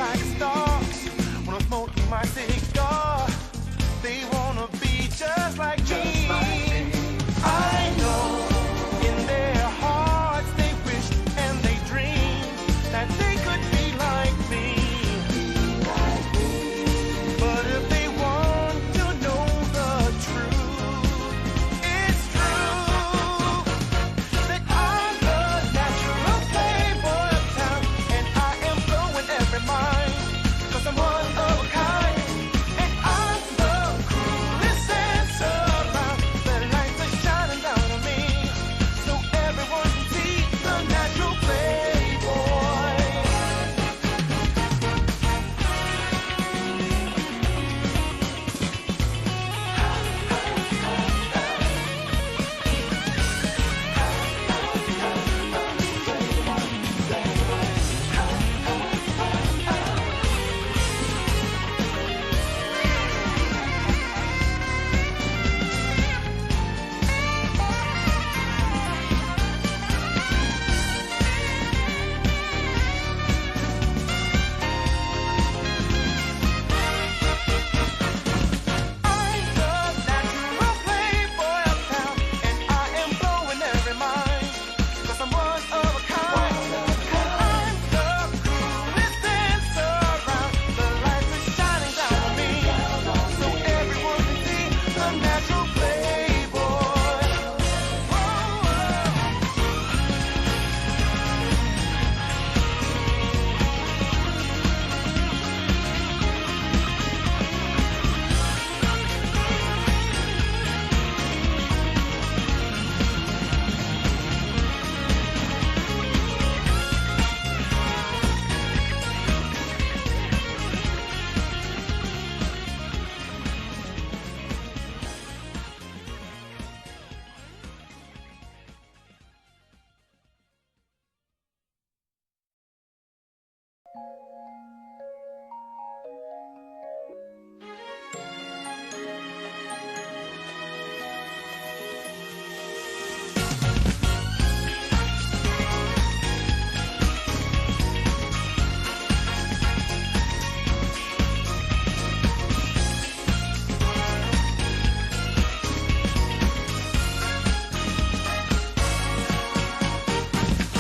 like stars when I'm smoking my cigar. They wanna be just like me. I know in their hearts they wish and they dream that they could be like me. But if they want to know the truth, it's true that I'm the natural playboy of town, and I am blowing every mind, 'cause I'm one of a kind, and I'm the coolest dancer around. The lights are shining down on me, so everyone can see the natural playboy.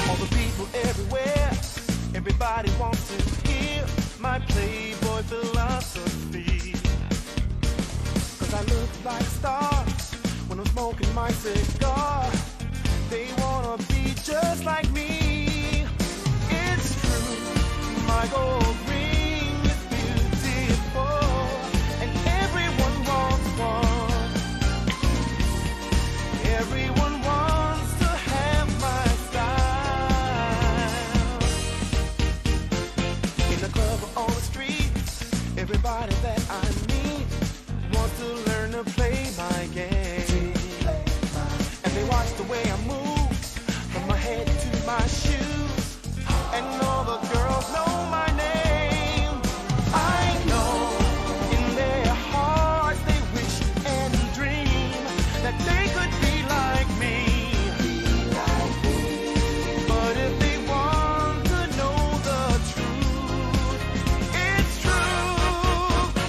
All the people everywhere, everybody wants to hear my playboy philosophy. 'Cause I look like stars when I'm smoking my cigar. They wanna be just like me. It's true, my gold ring is beautiful, and everyone wants one. Everyone wants to have my style. In the club or on the streets, everybody that I meet wants to learn to play my game. And they watch the way I move, from my head to my shoes, and all the girls know my name. I know in their hearts they wish and dream that they could be like me. But if they want to know the truth, it's true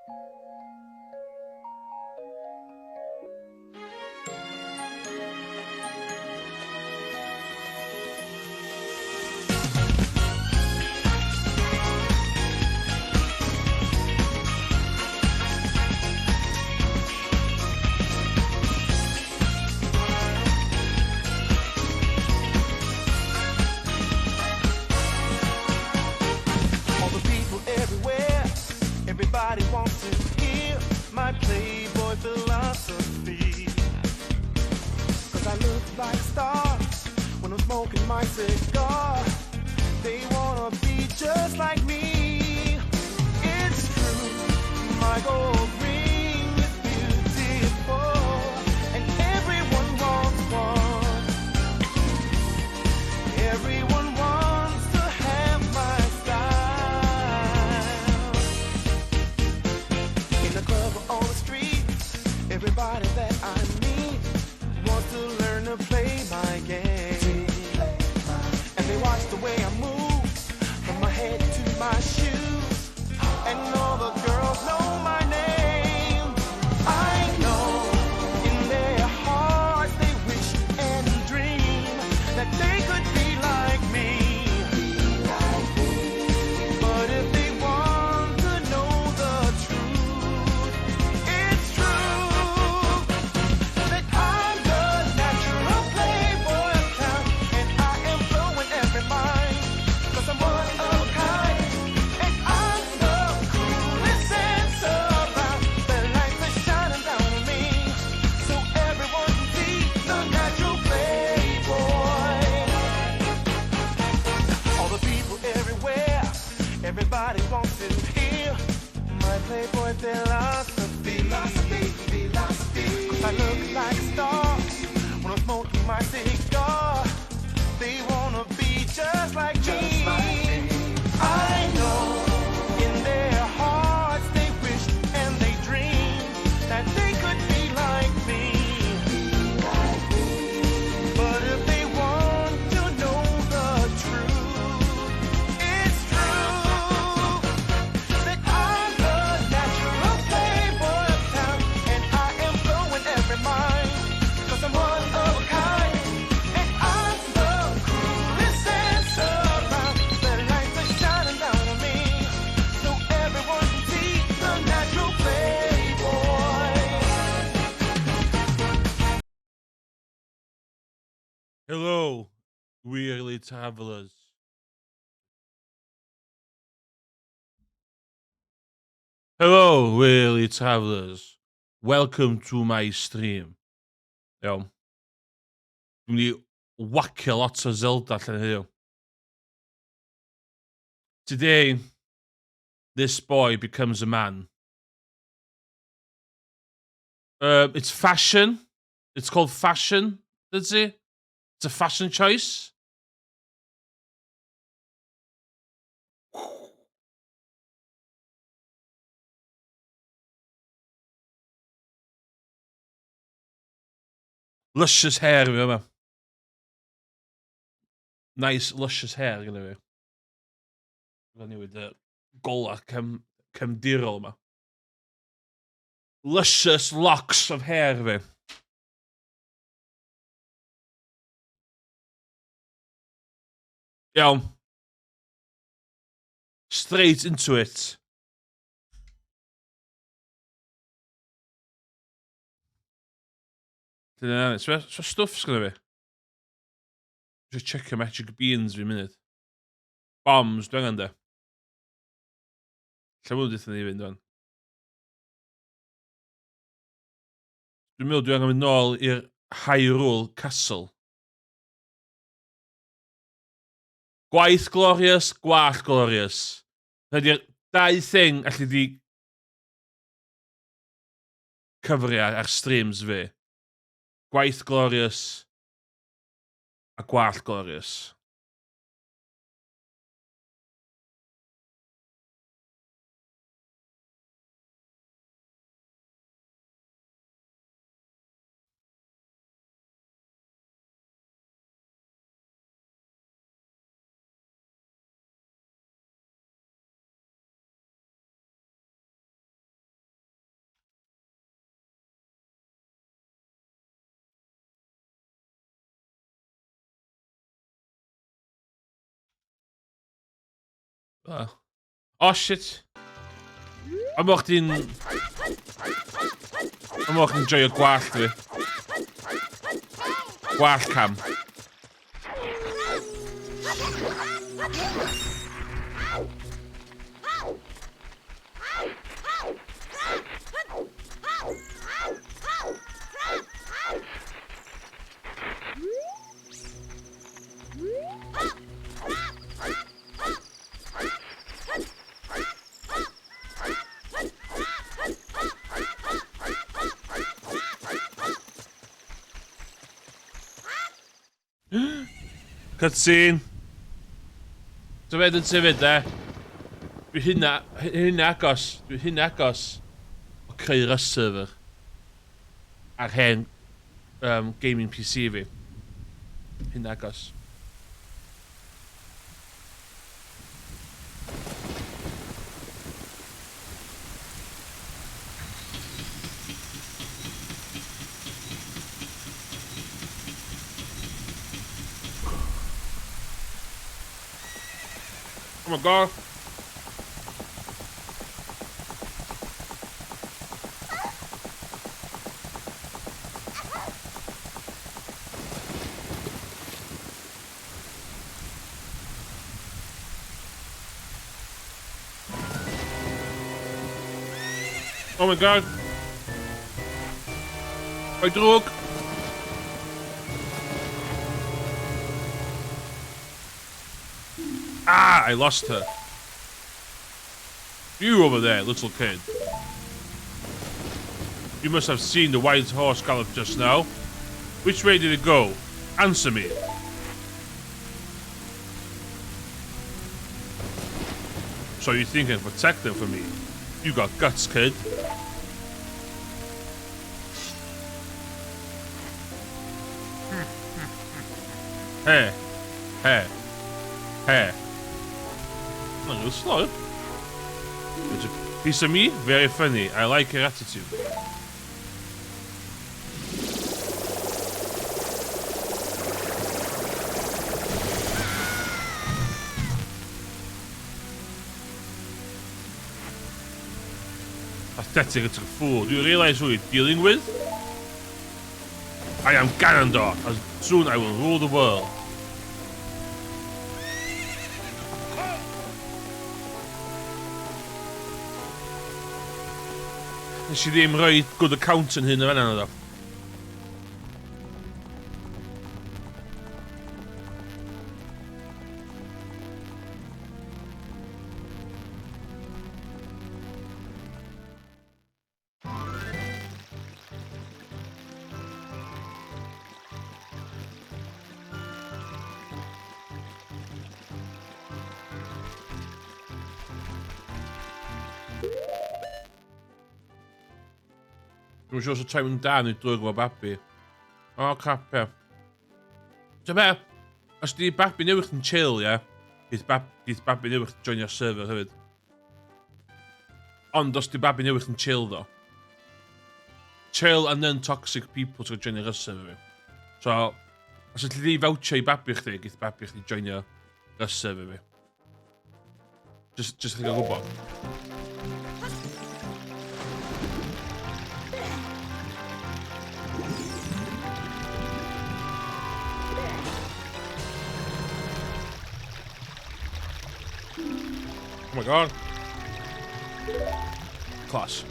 All the people everywhere, everybody wants to hear my Playboy philosophy. Cause I look like a star when I'm smoking my cigar. They wanna be just like me. It's true, my gold ring is beautiful, and everyone wants one. Everyone wants to have my style. In the club or on the street, everybody that I meet wants to learn to play my game. And they watch the way I move, from my head to my shoes, and all the girls know my name. I know in their hearts they wish and dream that they could be like me. But if they want to know the truth, it's true that I'm the natural playboy of town, and I am blowing every mind. Cause I'm one of a kind, and I'm the coolest sense around. The lights are shining down on me, so everyone can see the natural playboy. All the people everywhere, everybody wants to hear my Playboy philosophy. Cause I look like a star when I'm smoking my cigar. They wanna be just like me. I know in their hearts they wish and they dream that they could be like me. But if they want to know the truth, it's true that I'm the natural playboy of town, and I am blowing every mind. Cause I'm one of a kind, and I'm the coolest sense around. The lights are shining down on me, so everyone can see the natural playboy. Hello, weary travelers. Hello, weary travelers. Welcome to my stream. Iawn. Dwi'n mynd i whacio lots o Zelda allan heddiw. Today, this boy becomes a man. It's fashion. It's called fashion, does it? It's a fashion choice. Luscious hair fi yma. Nice, luscious hair gyda fi. Fe newid y gola cefndirol yma. Luscious locks of hair fi. Iawn. Straight into it. Dyna, so stwff sgynna fi. Just checio magic beans fi'n munud. Bombs, dwi angen de. Lle mwyn dythyn ni fynd o'n. Dwi'n meddwl dwi angen mynd nôl i'r Hyrule Castle. Gwaith glorious, gwallt glorious. Ydy'r dau thing allu di cyfrio ar streams fi. Gwaith glorious a gwallt glorious. Oh shit. I mocht yn joio gwallt fi. Gwallt cam. Cutscene. So fe yn sefyd de. Dwi hyn agos o creu server ar hen gaming PC fi. Hyn agos. Oh my god. Oh my god. Hij droog. Ah, I lost her. You over there, little kid. You must have seen the white horse gallop just now. Which way did it go? Answer me. So you think I can protect them from me? You got guts, kid. Hey. Hey. Hey. A little slow. It's a piece of me, very funny. I like your attitude. Pathetic little fool. Do you realize who you're dealing with? I am Ganondorf, and soon I will rule the world. Nes I ddim rhoi good account yn hyn o fanna naddo. Dwi'n siŵr os y time yn dan i drwy'r efo babi. O, crap, ie. So be, os di babi newydd yn chill, ie, geith babi newydd joinio'r server hefyd. Ond os di babi newydd yn chill, ddo. Chill and non-toxic people sy'n joinio'r server fi. So, os ydych chi fawtio i babi chdi, geith babi chdi joinio'r server fi. Just chi gael gwybod. Oh my god. Class.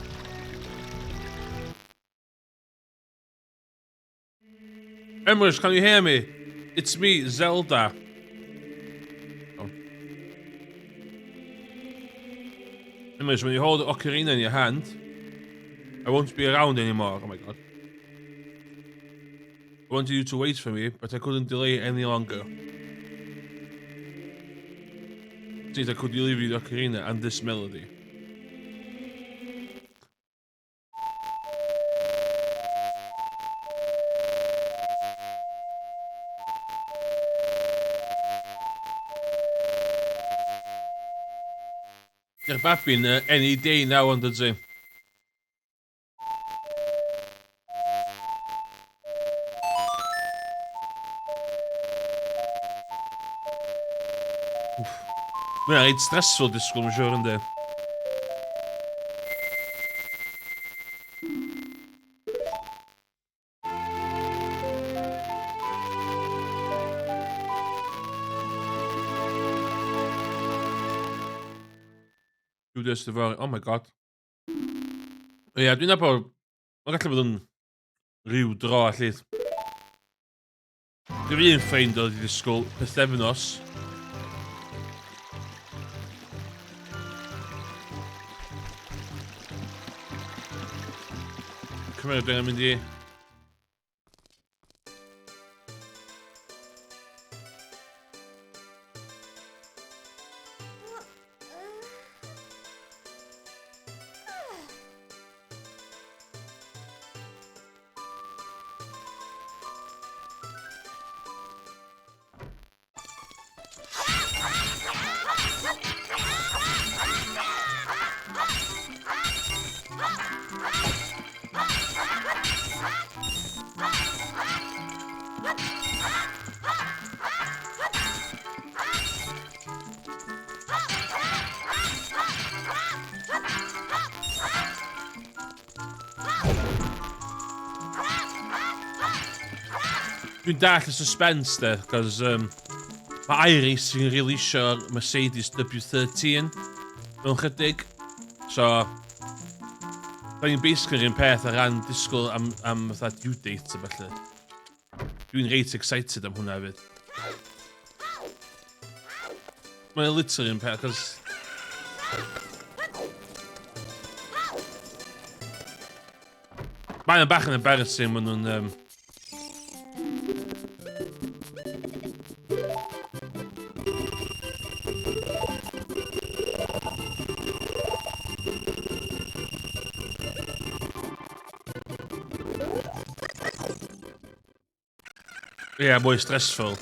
Emrys, can you hear me? It's me, Zelda. Oh. Emrys, when you hold the ocarina in your hand, I won't be around anymore. Oh my god. I wanted you to wait for me, but I couldn't delay any longer. Since I could leave you the ocarina and this melody. They're bapping any day now on the day. Mae'n rhaid stressful disgwyl, mae'n siŵr ynddi. Do this fory. Oh my god. Ie, dwi'n nabod... Mae'n gallu bod yn rhyw dro, allu. Dwi'n un ffrind oedd i ddisgwyl pythefnos. Cymryd dwi'n mynd i... Dwi'n dall y suspense de, cos mae Iris sy'n releasio'r Mercedes W13 mewn chydig. So, da ni'n basically rhywun peth ar ran disgwyl am fatha due date a felly. Dwi'n reit excited am hwnna hefyd. Mae'n literally rhywun peth, cos... Mae'n bach yn embarrassing, maen nhw'n... Ie, mwy stressful.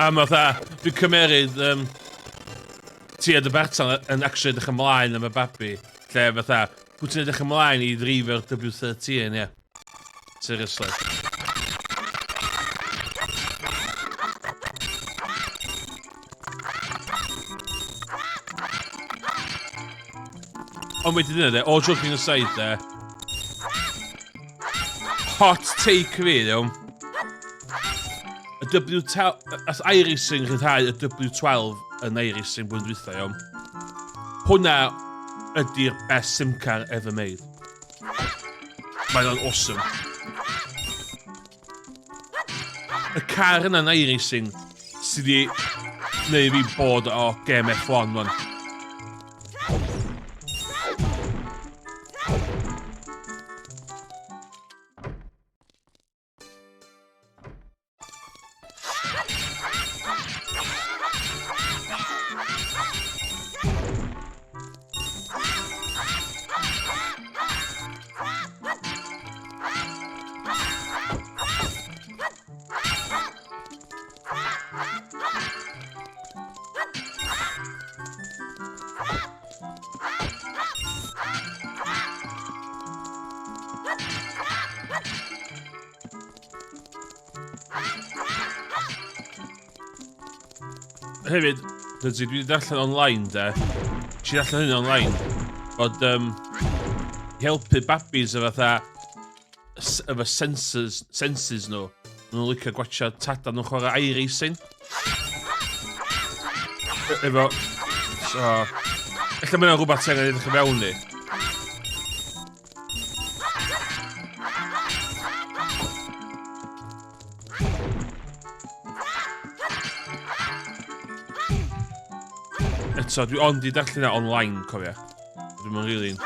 A ma fatha, dwi'n cymeryd ti a dy Bertan yn actually edrych ymlaen am y babi. Lle fatha, pwy ti'n edrych ymlaen i ddrifio'r W13, ie. Seriously. Ond wedyn yna de, all joking aside de, hot take fi, iawn. Y W12... As Iris sy'n rhyddhau y W12 yn Iris sy'n blwyddyn dwytha, iawn. Hwna ydy'r best SIM car ever made. Mae'n o'n awesome. Y car yna'n Iris sy'n sydd i neud fi bod o Game F1, man. Hefyd, dwi wedi darllen online de, ti darllen hyn online, bod i helpu babis efo efo senses nhw, nhw'n licio gwachio tada nhw'n chwarae iRacing. Efo, so, ella mae'n rhywbeth sy'n edrych i fewn ni. Eto, dwi ond i darllen yna online, cofia. Dwi'n mynd rili...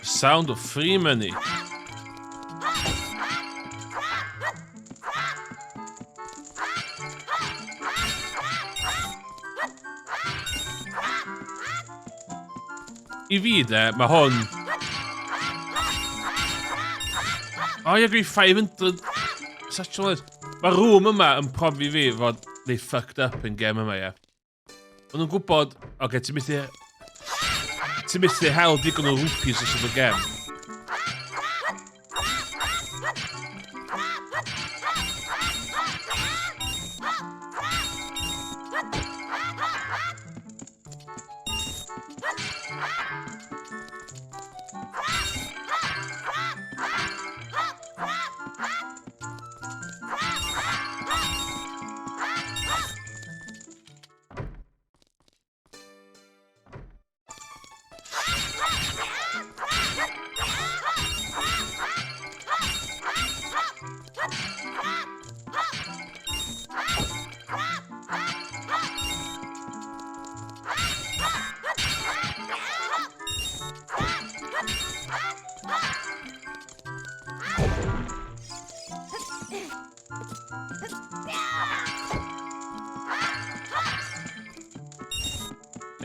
Sound of free money. I fi de, mae hwn... O, I agree 500... Satchel Mae rŵm yma yn profi fi fod they fucked up yn gem yma, ie. Maen nhw'n gwybod... Oce, ti'n methu... Ti'n methu hel digon o rupees os ydw gem.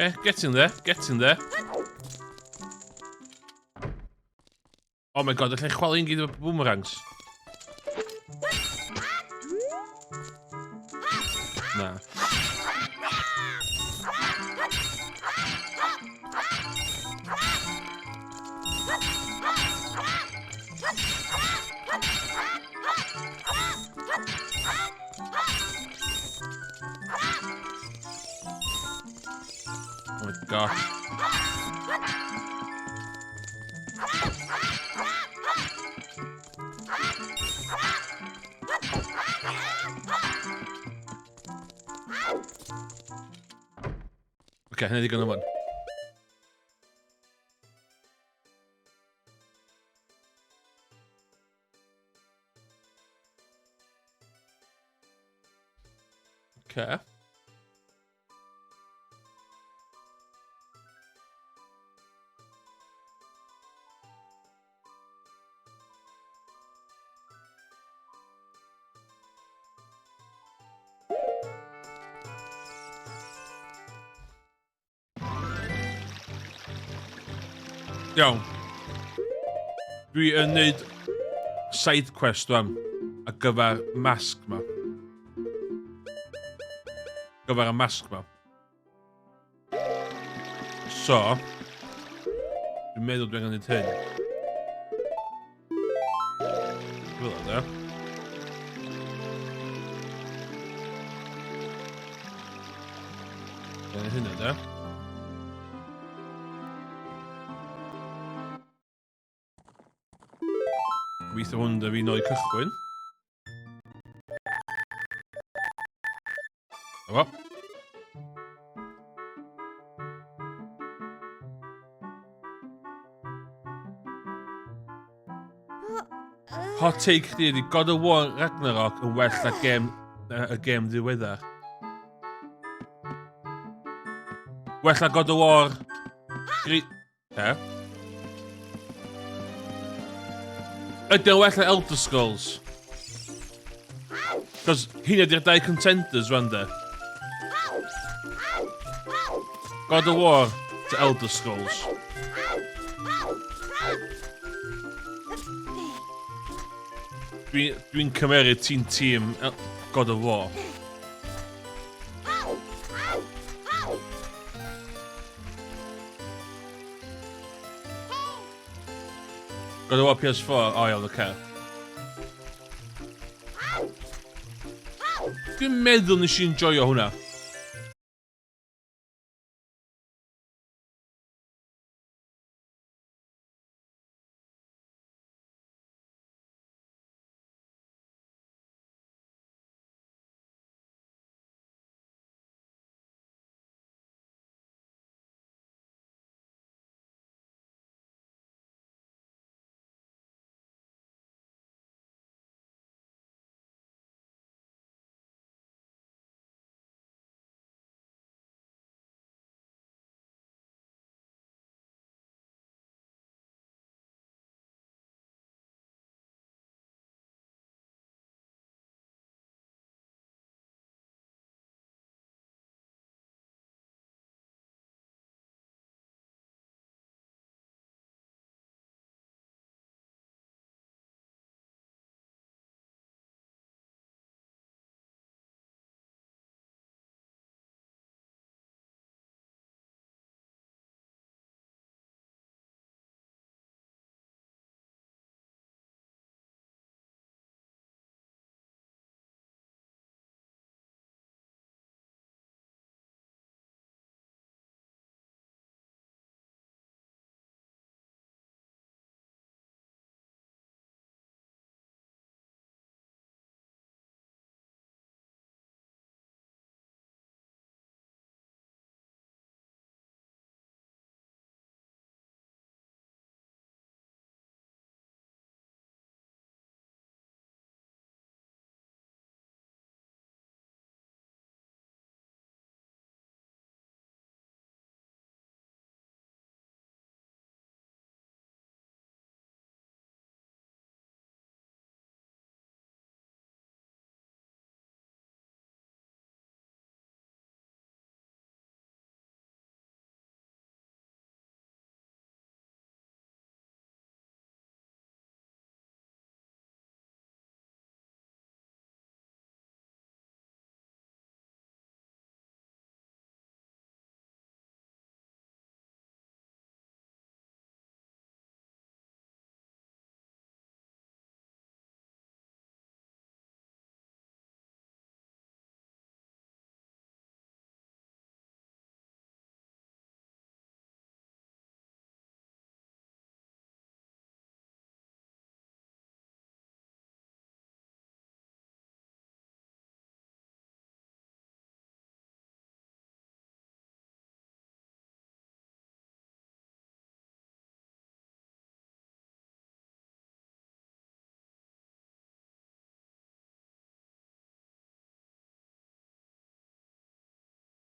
Okay, getting there, getting there. Oh my god, allai chwalu'n gyd o boomerangs? Na. Oh my god. Okay, hynny digon o hwn. Okay. Iawn. Dwi yn neud side quest rwan ar gyfer masg ma. Gyfer y masg ma. So, dwi'n meddwl dwi'n gwneud hyn. Fel yna. Gwneud hynny yna. Gobeithio hwn da fi nôl i cychwyn. Efo. Hot take chdi ydi God of War Ragnarok yn well na y gêm ddiweddar. Well na God of War... Ydy o'n well na Elder Scrolls? Cos hyn ydy'r dau contenders rwan de. God of War to Elder Scrolls. Dwi'n cymeryd tîm God of War. God of War PS4, o iawn, oce. Dwi'n meddwl nes i'n enjoyo hwnna.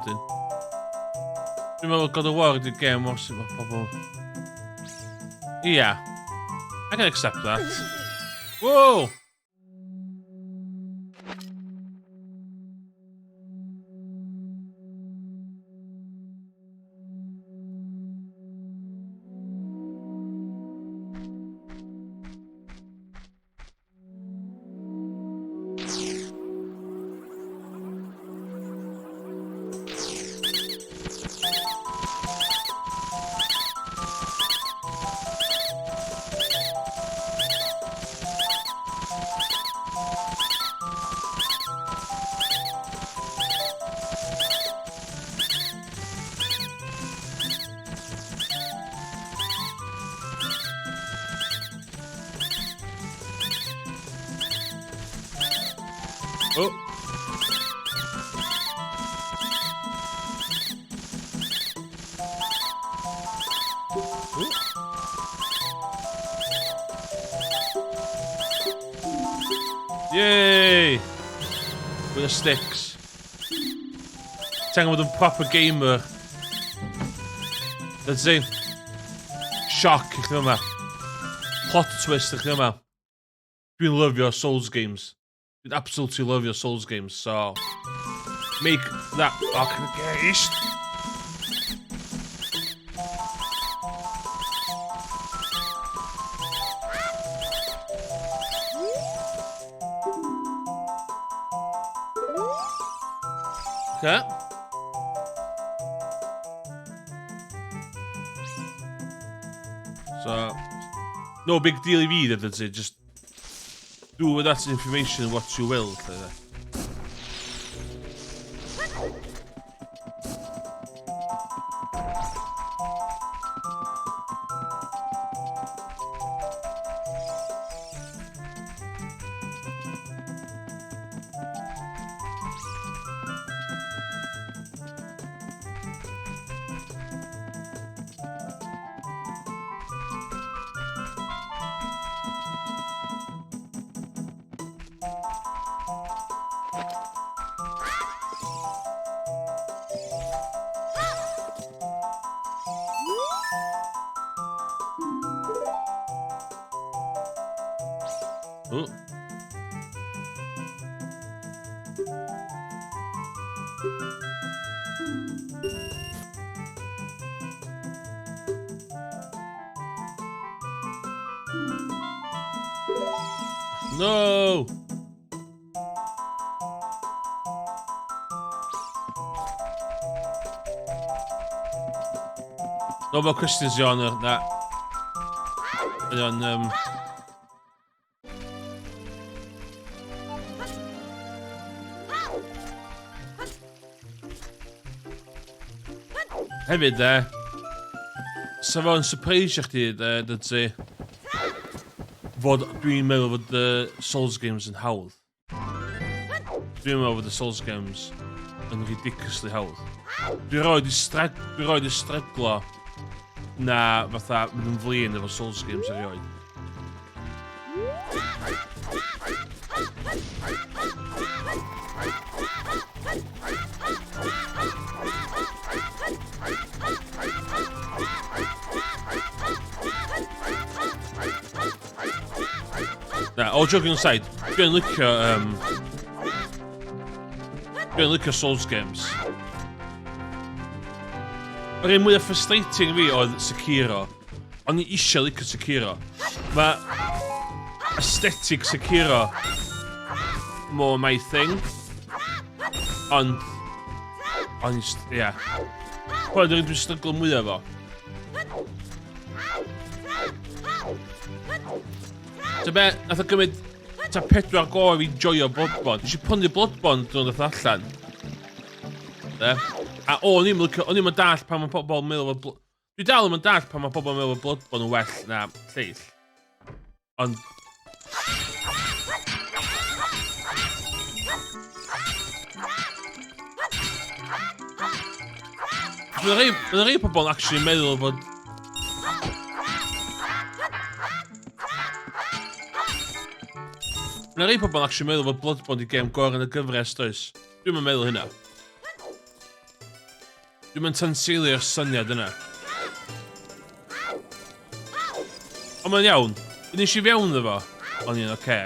dyn. Dwi'n meddwl God of War ydy'r game os yma pobl. Yeah. I can accept that. Whoa! Oh. Yay! With the sticks. Tango with a proper gamer. Let's see. Shock, I chdi yma. Plot twist, I chdi yma. Dwi'n lyfio Souls games. You'd absolutely love your Souls games, so make that fucking case. Okay. So, no big deal i fi, that's it. Just do with that information what you will. Oh. No. No more questions, Your Honor. That. And hefyd sa fo'n surprise chdi dydy fod dwi'n meddwl fod y Souls games yn hawdd. Dwi'n meddwl fod y Souls games yn ridiculously hawdd. Dwi'n rhoi di stryglo na fatha mynd yn flin efo Souls games erioed. Nah, all joking aside, dwi'n licio Souls games. Yr un mwyaf frustrating fi oedd Sekiro. O'n i eisiau licio Sekiro. Mae aesthetic Sekiro more my thing. Ond, ie. Hwn yw'r un dwi'n stryglo mwyaf fo. Ta be, nath o gymryd ta 4 go i joio Bloodborne. Nes i prynu Bloodborne dwi'n dod allan. A o'n i'm yn dall pan mae pobl yn meddwl fod... Dwi dal yn dall pan mae pobl yn meddwl fod Bloodborne yn well na lleill. Ond... Mae'n rhai pobl actually meddwl fod... Mae'n rhai pobl actually meddwl fod Bloodborne di game gorau yn y gyfres does. Dwi'n meddwl hynna. Dwi'n mynd tanseilio'r syniad yna. Ond mae'n iawn. Dwi'n eisiau fewn efo. Ond i'n oce.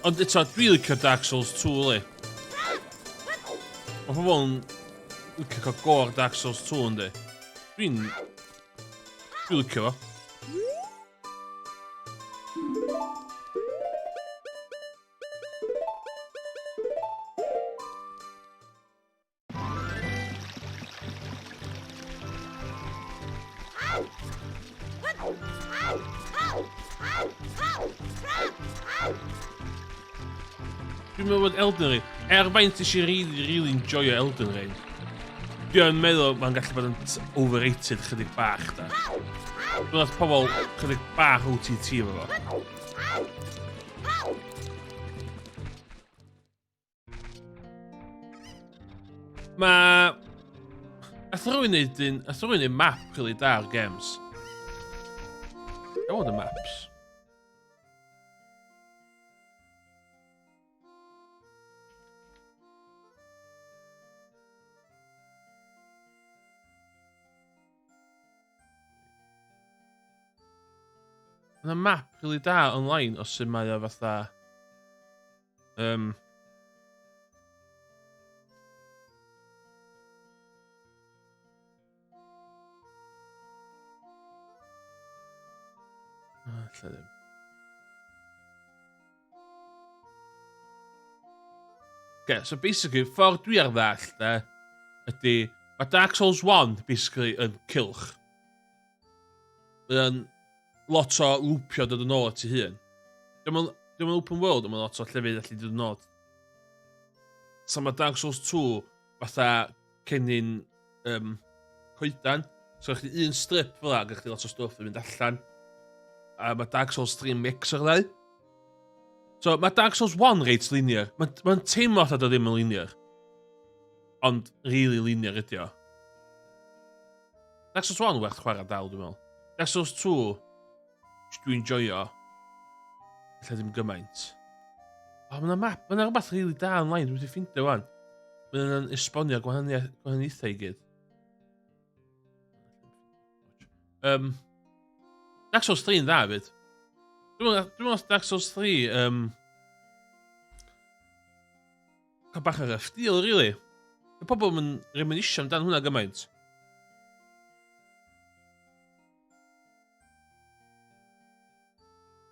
Ond eto, dwi'n licio Dark Souls 2, li. Mae pobl yn licio cael go'r Dark Souls 2, yndi. Dwi'n licio fo. Dwi'n meddwl bod Elden Ring, faint eisiau really enjoyo Elden Ring, dwi'n meddwl mae'n gallu bod yn overrated chydig bach, da. Dwi'n meddwl pobl chydig bach OTT efo fo. Ma'... Ath rwy'n neud map really da o'r games. I want the maps. Mae map really da online os sy'n mae o fatha... lle ddim. Okay, so basically, ffordd dwi ar ddall, de, ydy... Mae Dark Souls 1, basically, yn cylch. Mae'n lot o lwpio dod yn ôl at ei hun. Dwi'n open world, ond mae lot o llefydd allu dod yn ôl. So mae Dark Souls 2 fatha cennin coedan. So gach chi un strip fel la, gach chi lot o stwff yn mynd allan. A mae Dark Souls 3 mix o'r ddau. So mae Dark Souls 1 reit linear. Mae'n teimlo at o ddim yn linear. Ond really linear ydi o. Dark Souls 1 werth chwarae dal, dwi'n meddwl. Dark Souls 2, dwi'n enjoyo. Lle ddim gymaint. O, mae'n map, mae'n rhywbeth really da online, dwi'n wedi ffindio wan. Mae'n esbonio gwahaniaethau i gyd. Dark Souls 3 yn dda, fyd. Dwi'n meddwl Dark Souls 3, cael bach ar y ffdil, really. Y pobl yn reminisio amdan hwnna gymaint.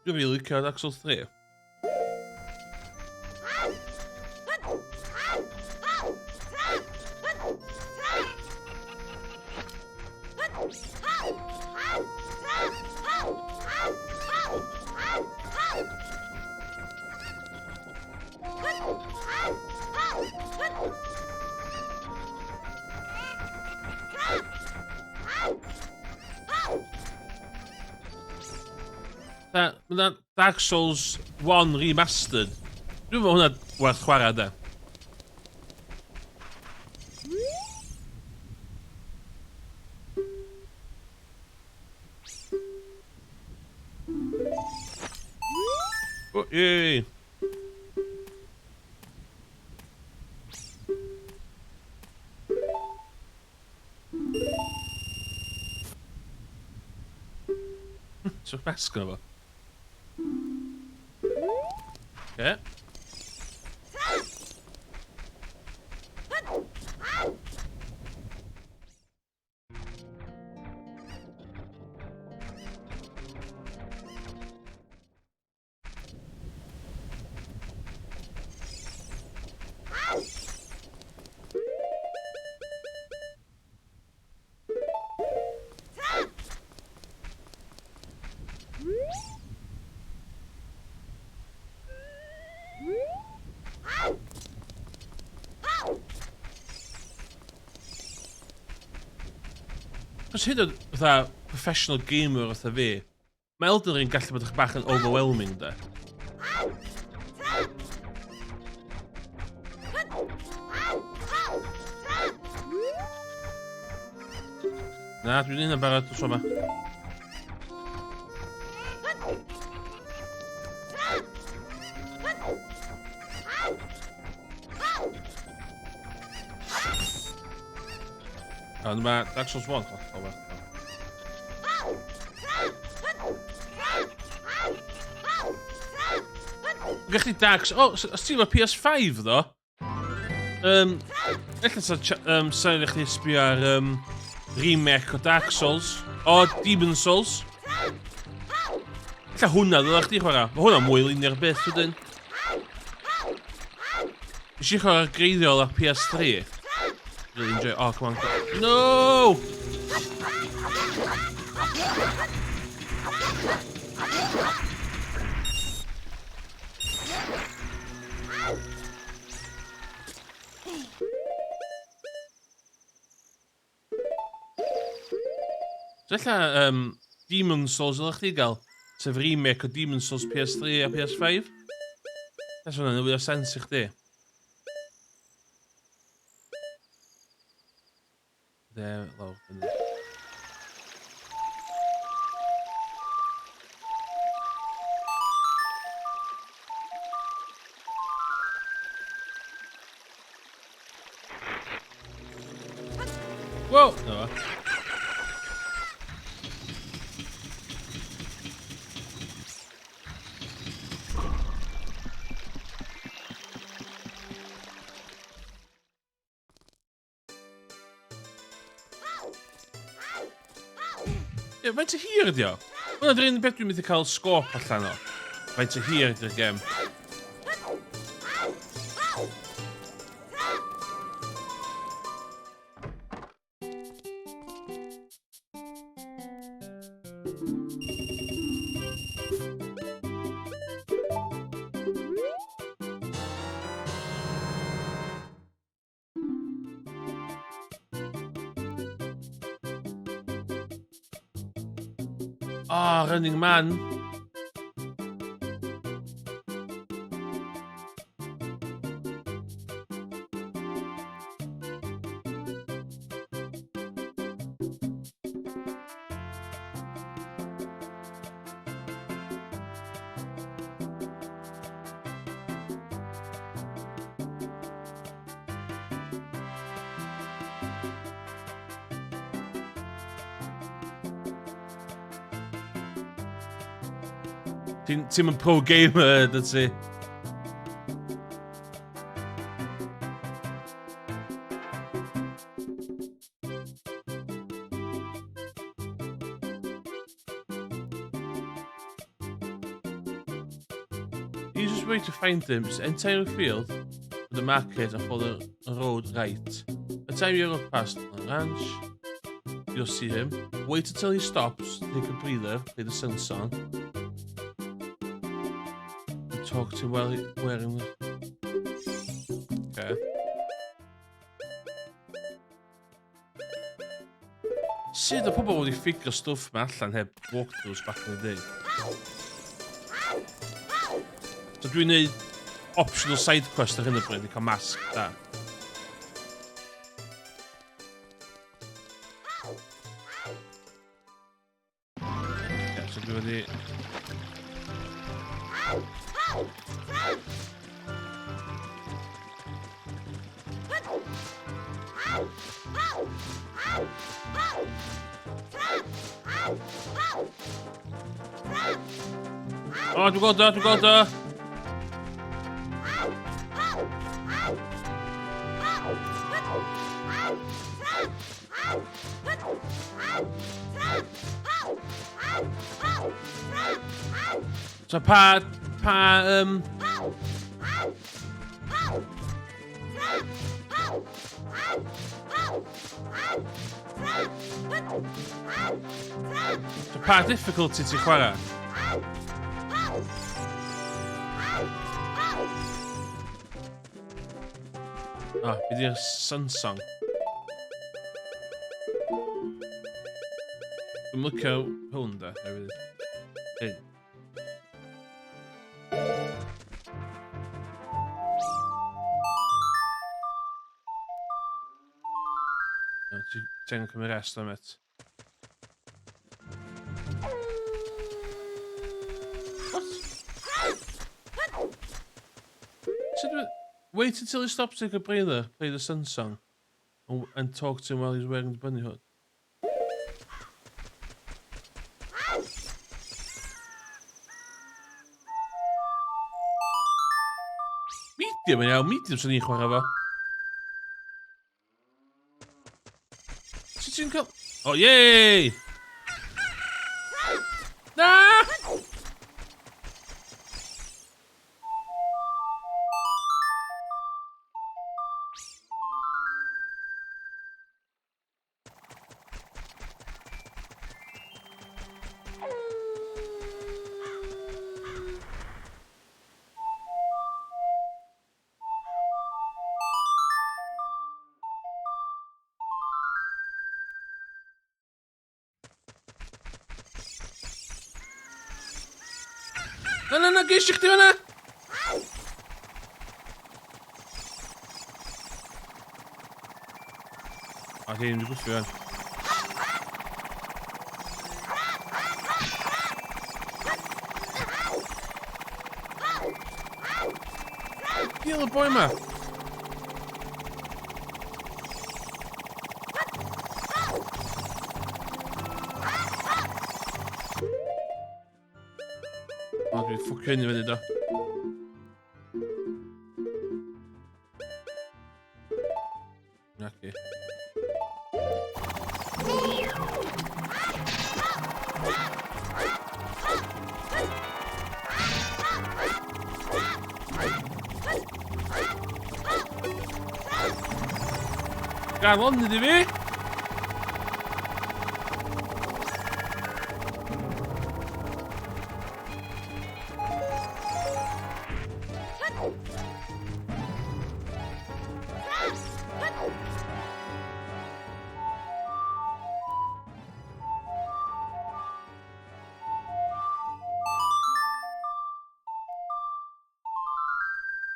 Dwi'n rili licio Dark Souls 3. Mae Dark Souls 1 remastered. Dwi'n meddwl hwnna werth chwarae, de. O, yey. So'r best gyda fo. Okay. Os hyd o fatha professional gamer fatha fi, mae Elden Ring gallu bod eich bach yn overwhelming, de. Na, dwi'n un yn barod os yma. Ond mae Dark Souls 1 hollol werth. Gach chi Dark Souls... O, os ti'n efo PS5 ddo? Ella sa'n eich chi sbio ar remake o Dark Souls. O, Demon Souls. Ella hwnna ddod chdi chwarae. Mae hwnna mwy linio'r beth ydyn. Nes i chwarae greiddiol ar PS3. Really enjoy... Oh, come on. No! So ella Demon Souls ydych chi gael? Sef remake o Demon Souls PS3 a PS5? That's hwnna'n wylio sens i chdi. There, lawr fyny. Whoa! No. Ie, faint o hir ydi o? Hwna dy'r un beth dwi'n mynd i cael sgôp allan o. Faint o hir ydi'r gem. Oh, Running Man. Ti'n yn pro gamer, dyd ti? Easiest way to find them is enter a field with the market and follow the road right. By the time you look past the ranch, you'll see him. Wait until he stops, take a breather, play the sun song. Talk to him while he's wearing the... Okay. Sut o pobl wedi ffigur stwff ma allan heb walkthroughs back in the day? So dwi'n neud optional side quest ar hyn o bryd i cael masg da. Okay, so dwi wedi... Oh, dwi'n gweld o, dwi'n gweld o! So pa... So pa difficulty ti chwarae? O, be di'r sun song? Dwi'n lycio hwn da, hefyd. Hyn. Ti'n cymryd rest am it. Wait until he stops taking a breather, play the Sun song, and talk to him while he's wearing the bunny hood. Medium, ja, medium zijn hier gewoon hebben. Zit je in kant? Oh, jee! Ah! لا جيش اختي انا. عشان نجيب السؤال. Kill the boy man. Okej, fucking nie da. Okej. Come on, did we?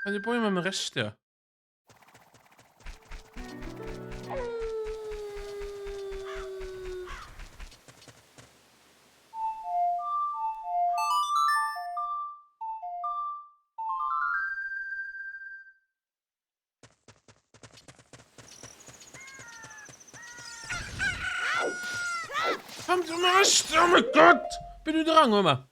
Kan je boy met mijn resten? Kom to mijn resten, oh my god! Ben u drang, mama?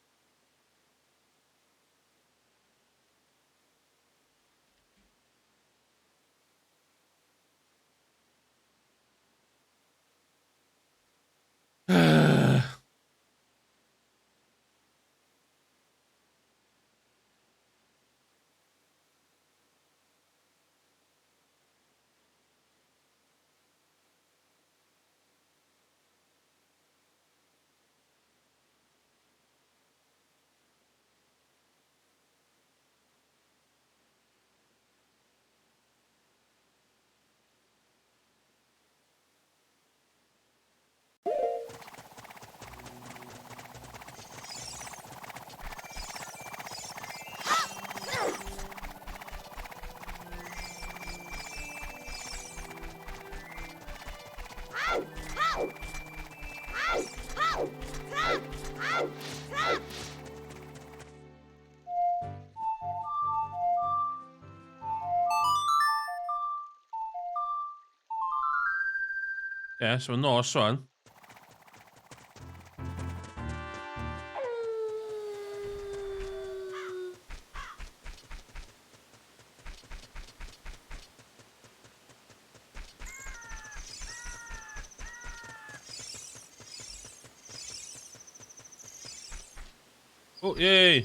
Ja, så nå sånn. Oh, yay!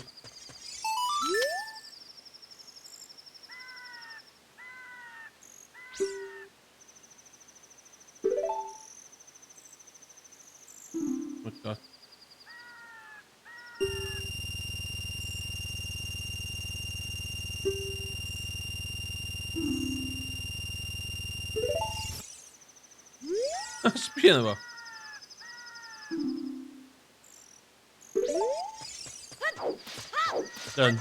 What's that? Spinnova. Done.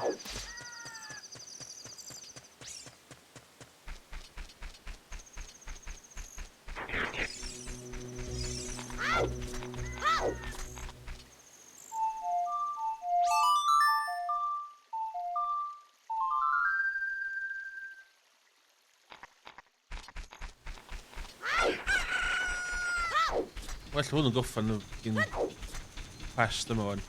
Well hwn yn goffan nhw gyn past yma wan.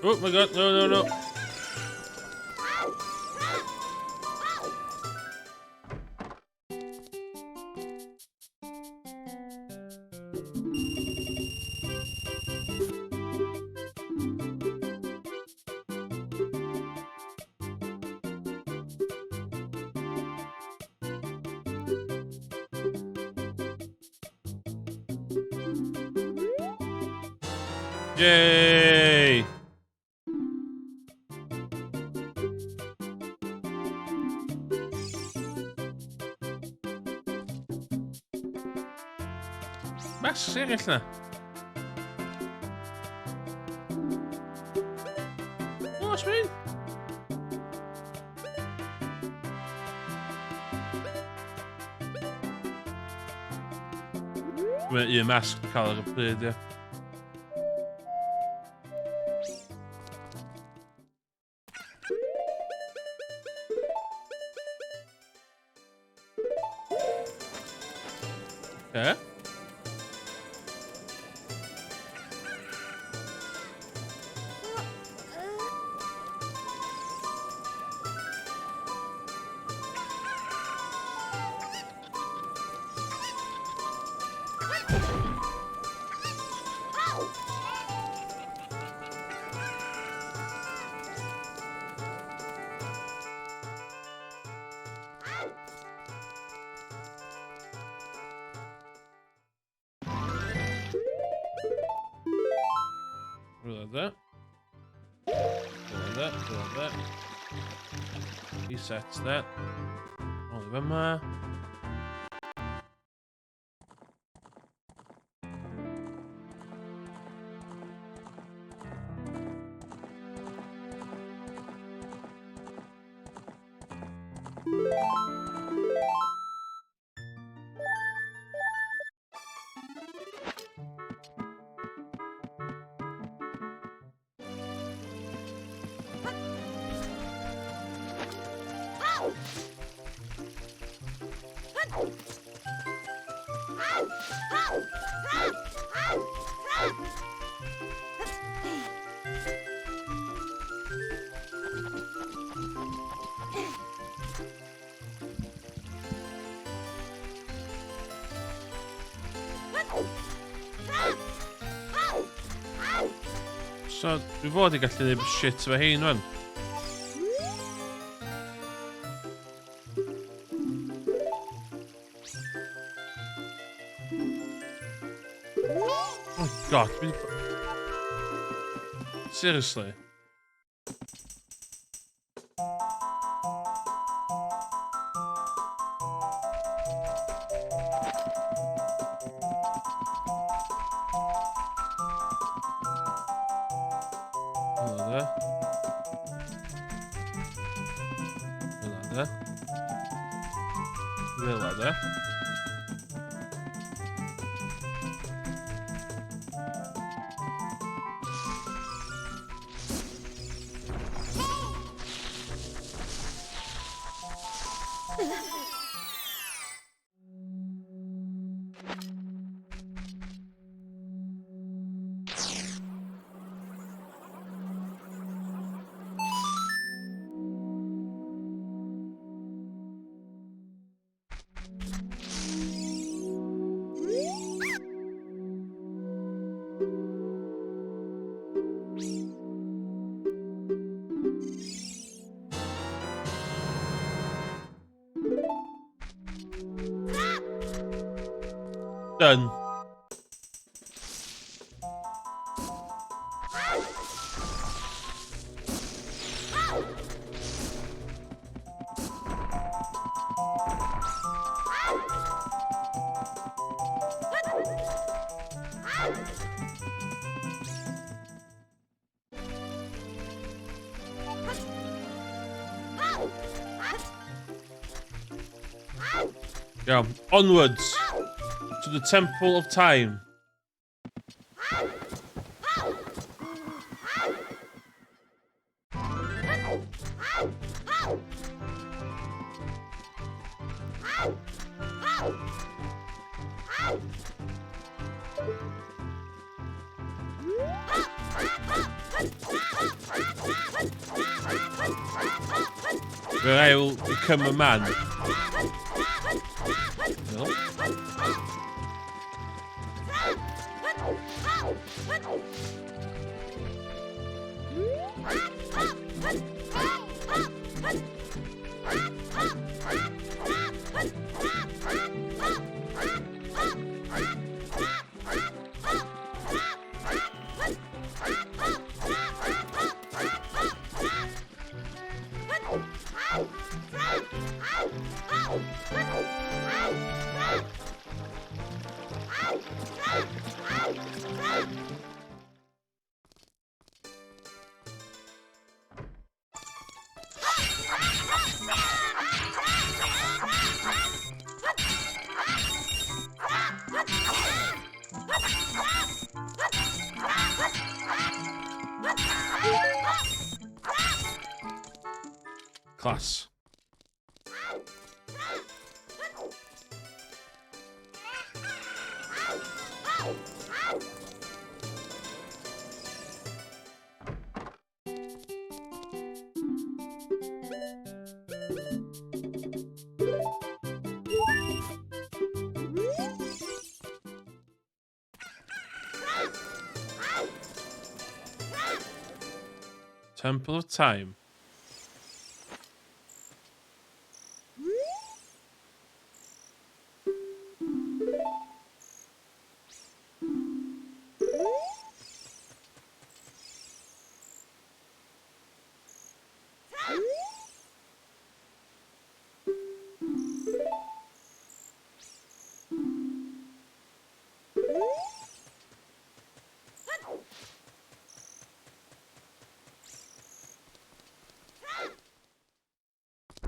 Oh my god, no. Yay! Mas, eraill na. O, sbyn! Mae un masg cael ar y pryd, ie. Okay. Like that. Resets that. Only one more. So, dwi fod i gallu neud shit efo hein wan. Oh god, seriously? Ladder. Done. Yeah, onwards to the Temple of Time. Where I will become a man. No? Class. Temple of Time.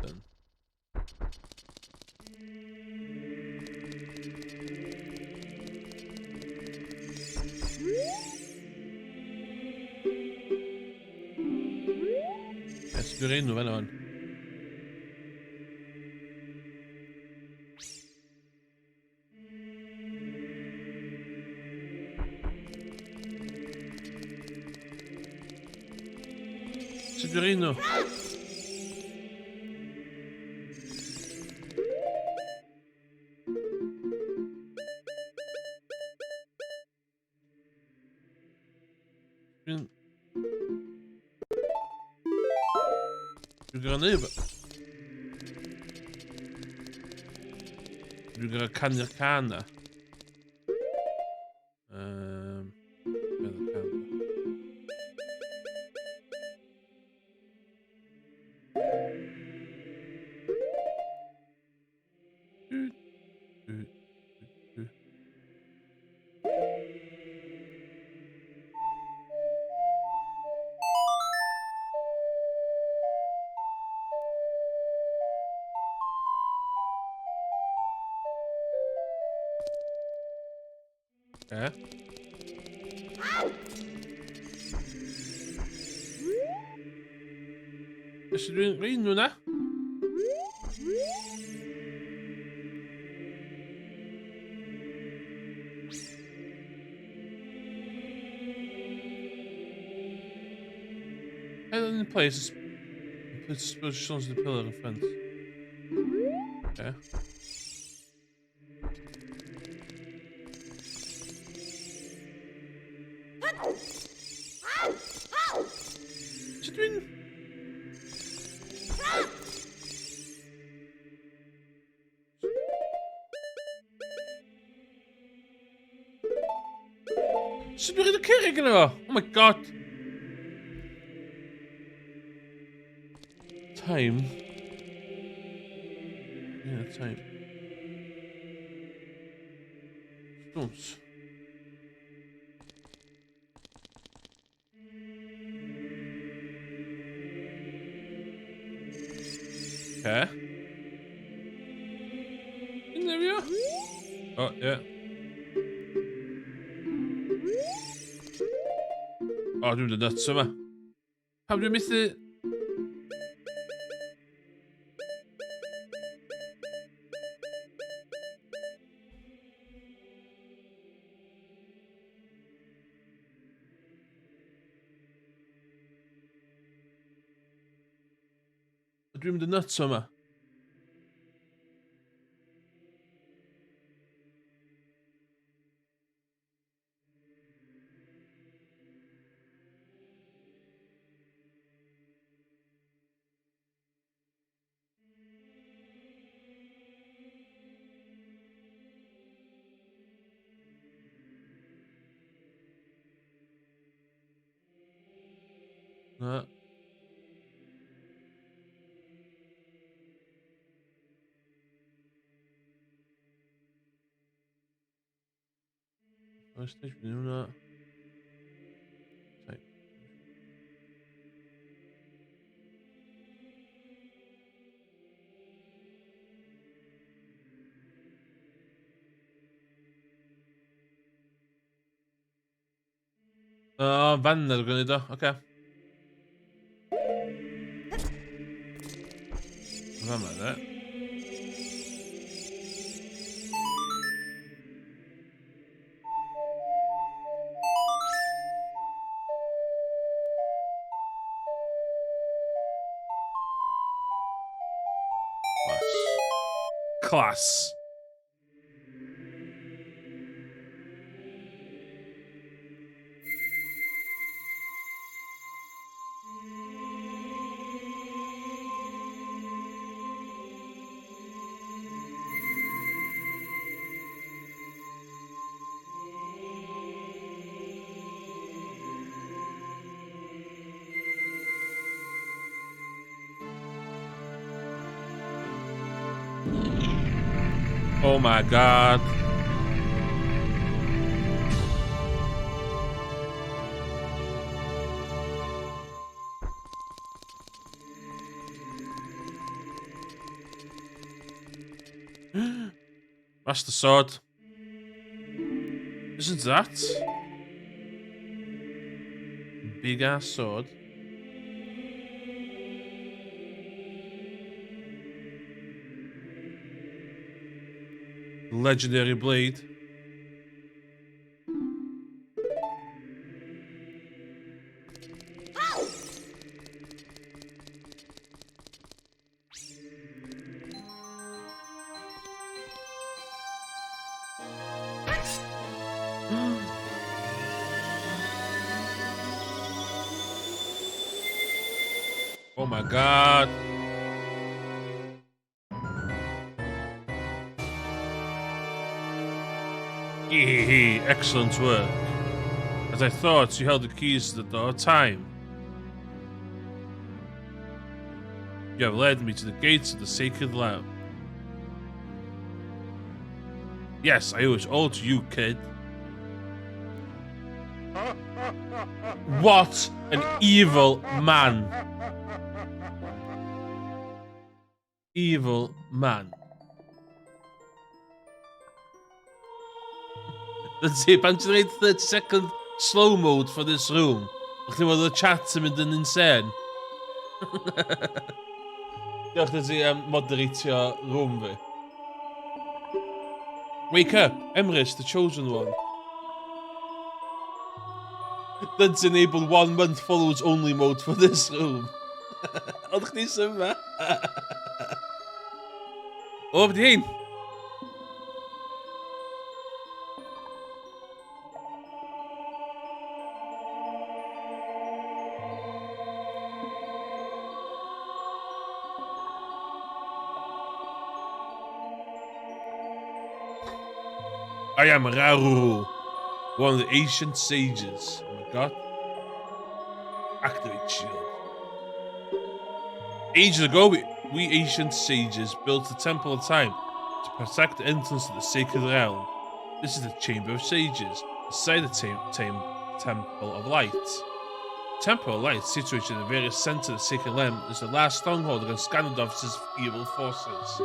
Done. Esplorino, vänta man. Sigurino. Du går över. Du går kana. Okay. Esplorino, né? And in place, positions the pillar of fence. Okay. What's it doing? Zit weer in de kerk nu? Oh my god. Time. Yeah, time. Stones. Okay. And there we are. Oh, yeah. Oh, dwi'n mynd yn nuts yma. Pam dwi'n methu... Dwi'n mynd yn nuts yma. Na. Oes, dwi'n mynd hwnna. O, fan na dwi'n gwneud o, oce. Fan na, de. Class. Oh my god. That's the sword. Isn't that? Big ass sword. Legendary blade. Oh my god. Excellent work. As I thought, you held the keys to the door of time. You have led me to the gates of the sacred land. Yes, I owe it all to you, kid. What an evil man. Evil man. Let's see, pan ti'n reid 30-second slow mode for this room, o'ch chi'n meddwl y chat yn mynd yn insane. Diolch i ti moderatio room fi. Wake up, Emrys, the chosen one. Let's enable 1 month follows only mode for this room. Oedd chdi syma? O, beth i hyn? I am Rauru, one of the ancient sages. Oh my god. Activate shield. Ages ago, we ancient sages built the Temple of Time to protect the entrance to the sacred realm. This is the Chamber of Sages, beside the Temple of Light. Temple of Light, situated in the very center of the Sacred Lamp, is the last stronghold against Ganondorf's evil forces.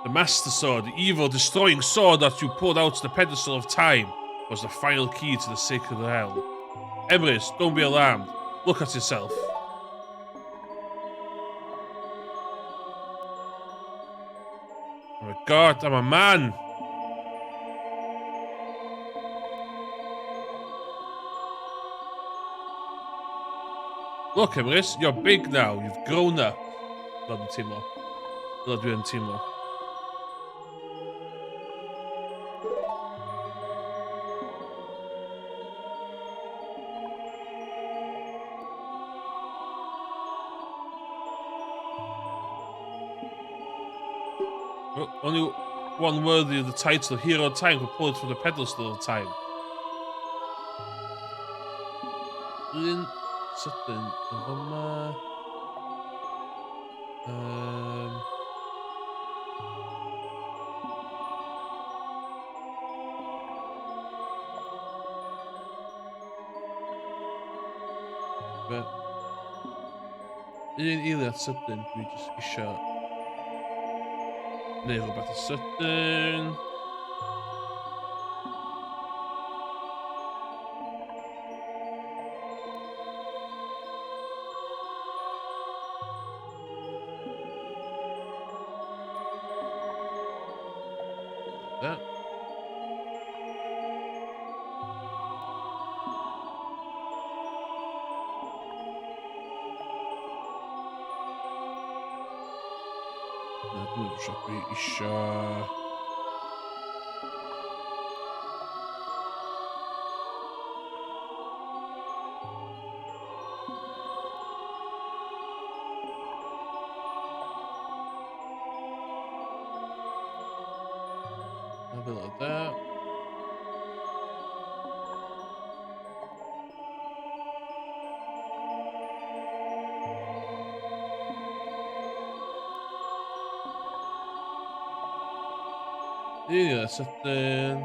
The Master Sword, the evil destroying sword that you pulled out of the pedestal of time, was the final key to the Sacred Realm. Emrys, don't be alarmed. Look at yourself. I'm a god, I'm a man. Look, Emrys, you're big now. You've grown up. Lord and Timor. Lord and Timor. Well, only one worthy of the title Hero of Time could pull it from the pedestal of time. Lyn Sutton of but Lyn Iliad Sutton, we just shot. Never back to Sutton. That. No, shop Isha. A bit like that. Yeah, Sutton.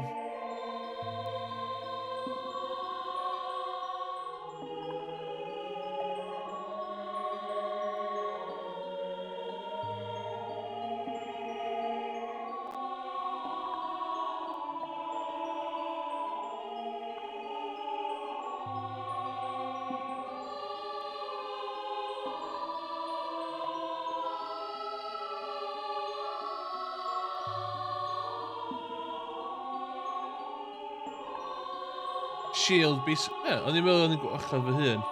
Shield beast. Yeah, o'n i'n meddwl o'n i'n gwachio fy hun.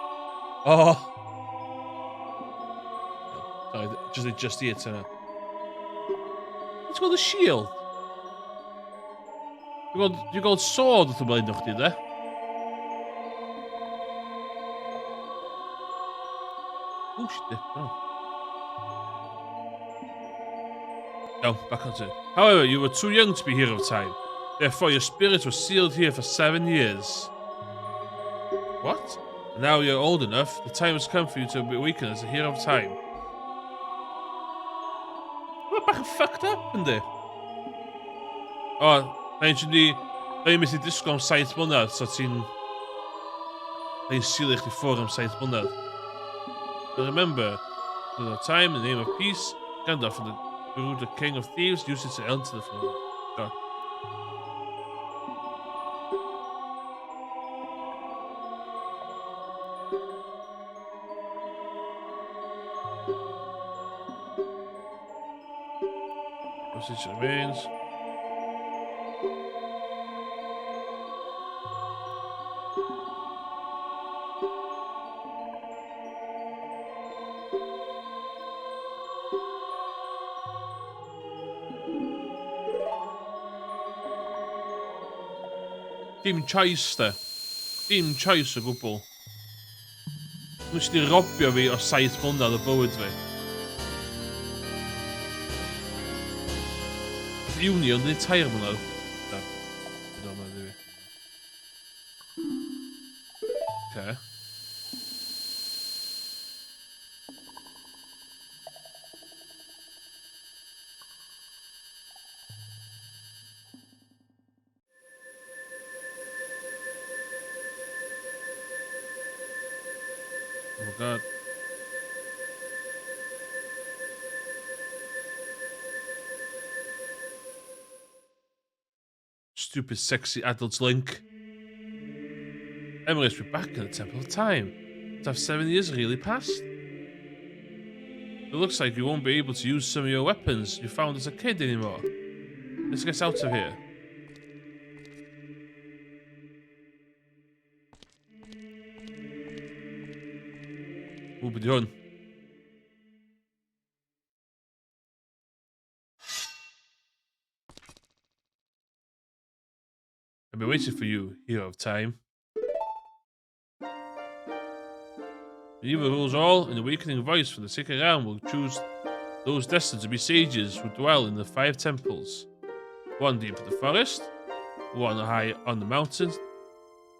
Oh! Sorry, just here to... It's got a shield. You got sword wrth ymlaen o'ch di, de? Oh, shit. Oh. No, back onto it. However, you were too young to be Hero of Time. Therefore, your spirit was sealed here for 7 years. What? And now you're old enough, the time has come for you to awaken as a Hero of Time. What bach yn fucked up yn di? O, na i'n ni... Na i'n methu disgwyl am 7 mlynedd, so ti'n... Na i'n sealio chdi ffwr am 7 mlynedd. But remember, for the time, in the name of peace, Gandalf and the King of Thieves used it to enter the throne. God. Message remains. Dim choice de. Dim choice o gwbl. Nes di robio fi o 7 mlynedd o bywyd fi. Uni ond nid 3 mlynedd. Da. Dyna ma di fi. Okay. God. Stupid, sexy adults, Link. Emirates, we're back in the Temple of Time. Have 7 years really passed? It looks like you won't be able to use some of your weapons you found as a kid anymore. Let's get out of here. We'll be done. I've been waiting for you, hero of time. The evil rules all, and the awakening voice from the sacred realm will choose those destined to be sages who dwell in the 5 temples. One deep in the forest, one high on the mountain,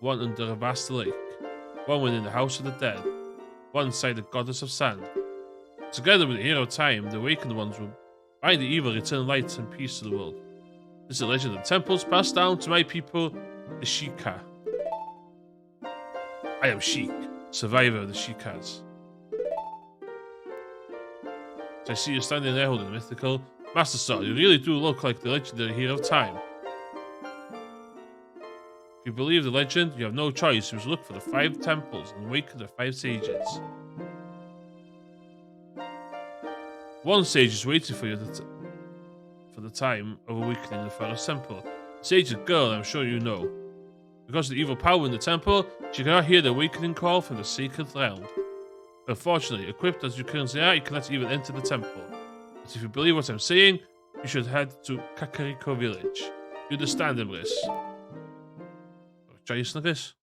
one under a vast lake, one within the house of the dead, one side the goddess of sand. Together with the hero of time, the awakened ones will bind the evil, return light and peace to the world. This is the legend of the temples passed down to my people, the Sheikah. I am Sheik, survivor of the Sheikahs. So I see you standing there holding a mythical Master Sword. You really do look like the legendary hero of time. If you believe the legend, you have no choice. You must look for the 5 temples and awaken the 5 sages. One sage is waiting for you for the time of awakening the Forest Temple. The sage is a girl, I'm sure you know. Because of the evil power in the temple, she cannot hear the awakening call from the sacred realm. Unfortunately, equipped as you currently are, you cannot even enter the temple. But if you believe what I'm saying, you should head to Kakariko village. You understand, Emrys? Try you this.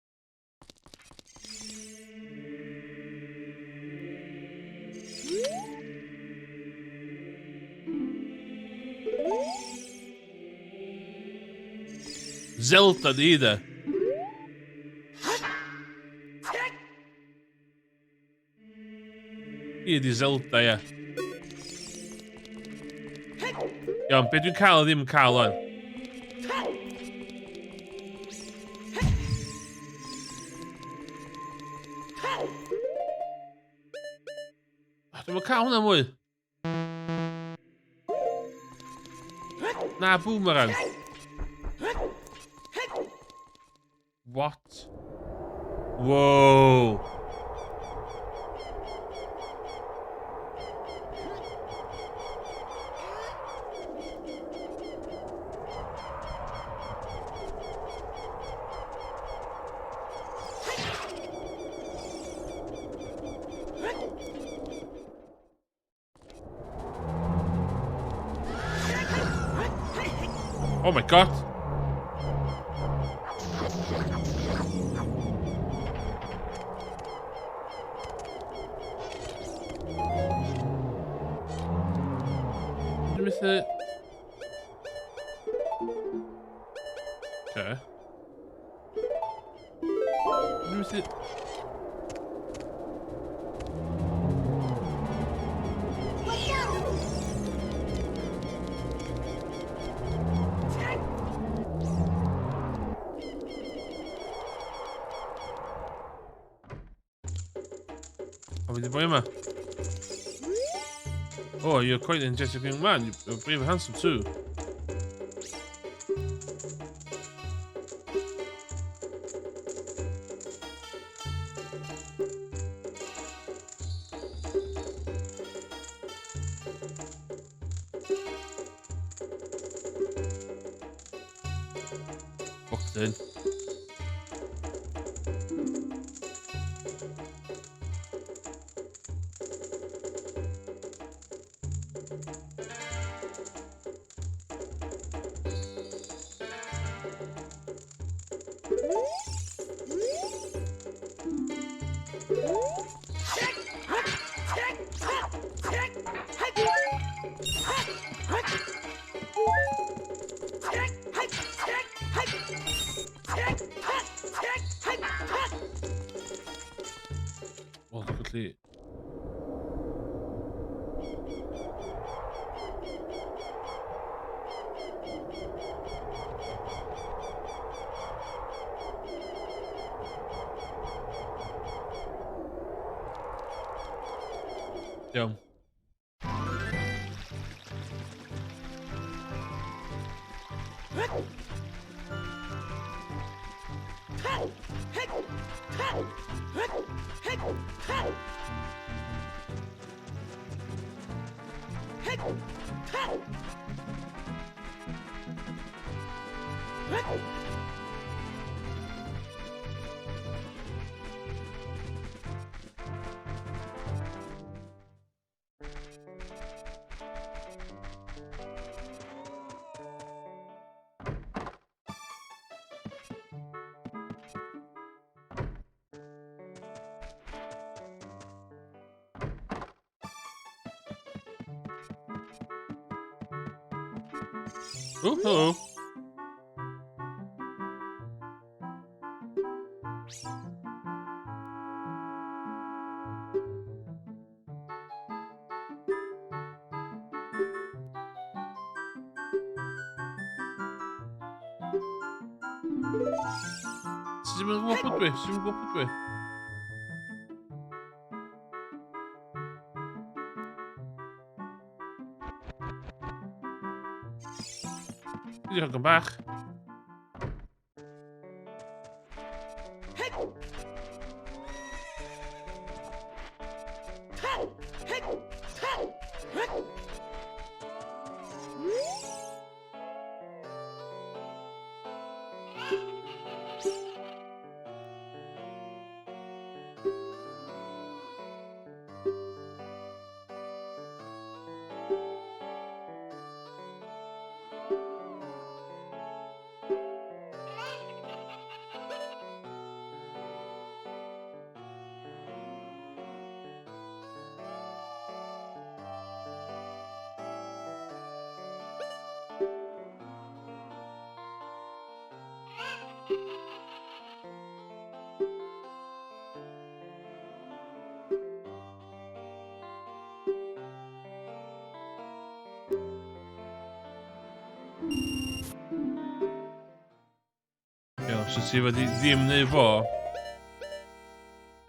Zelda neither. Hier die Zelda, ja. Ja, een beetje kale die hem kaal aan. Doe maar kaal nou mooi. Na boomerang. What? Whoa. Oh my god. With it. Okay. With it. Oh, you're quite an energetic young man. You're brave and handsome too. Fucked in. Well, quickly. Iawn. Oh, hello. Siz mi kaput be? Siz mi kaput be? Die ga ik weg. Ja, så ser vi die meneer var.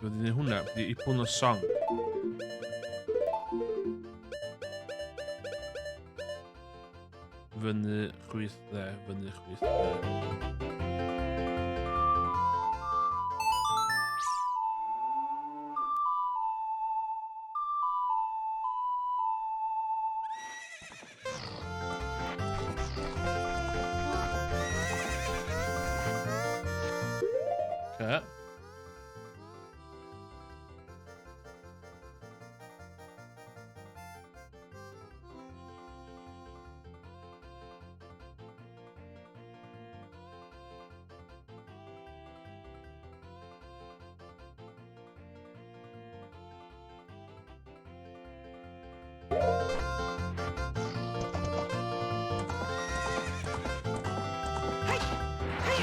Die hwnna, die Ipona sang. Fyny chwithle, fyny chwithle. Okay.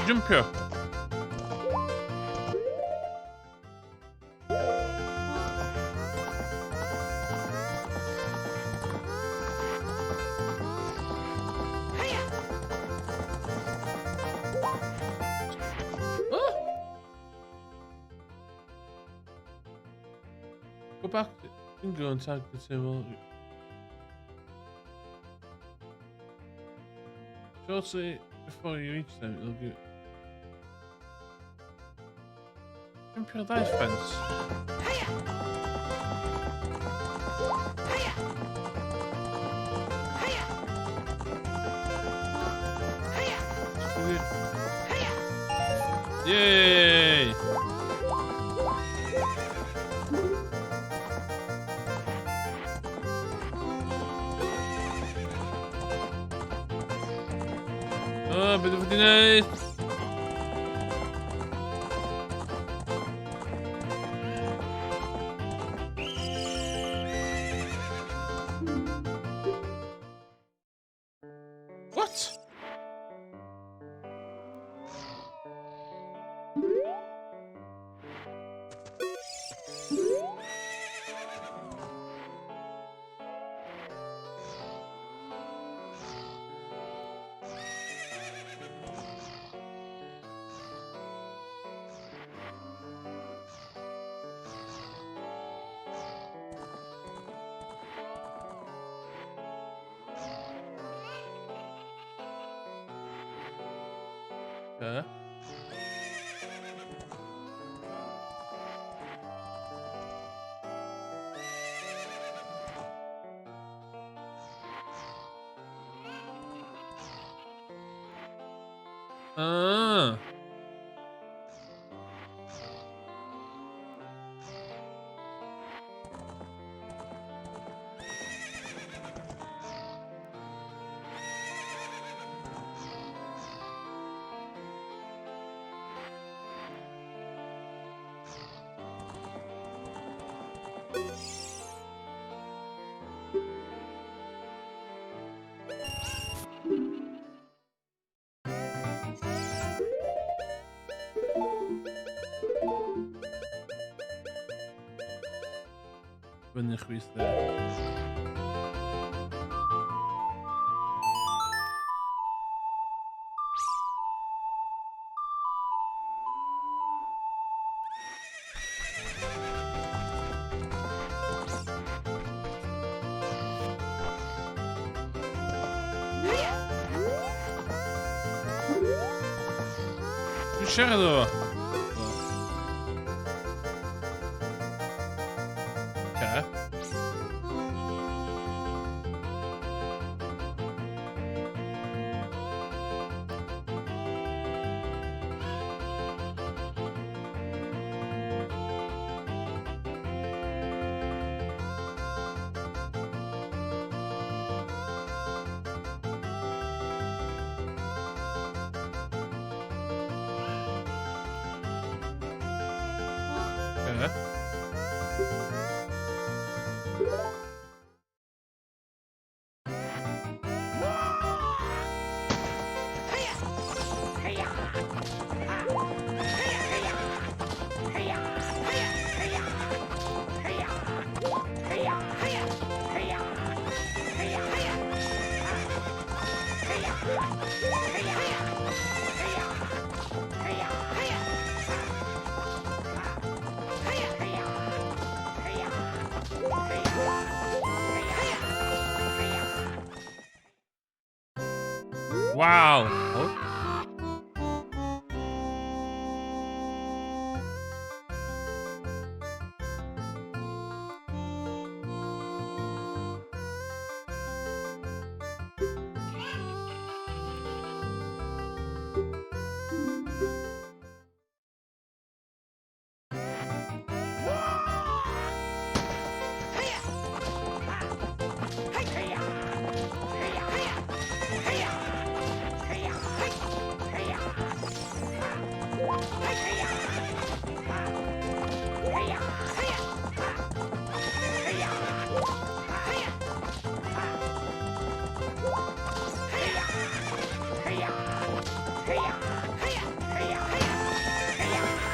Jump here. Go back and go and tag the table. Shortly before you reach them, it'll be. Jump your dice fence. Yay! Oh, bit of a delay. What? Okay. Ah. Ben ich wüsste. Du kör då. Okej. Okej. Wow. Oh.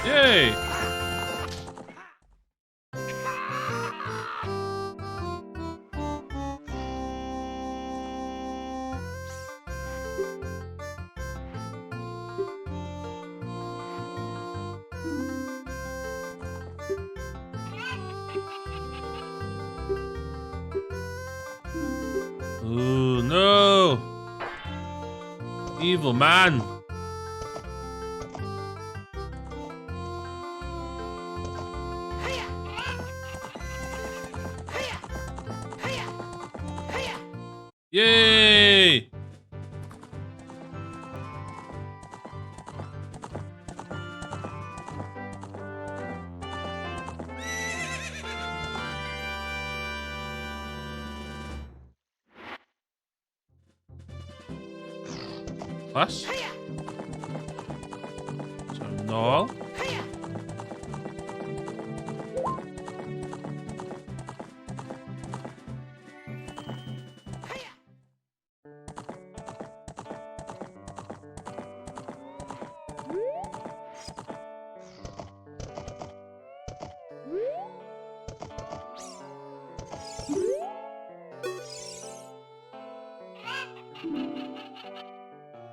Yay! Oh no! Evil man! Yay! Was? Zo, nogal.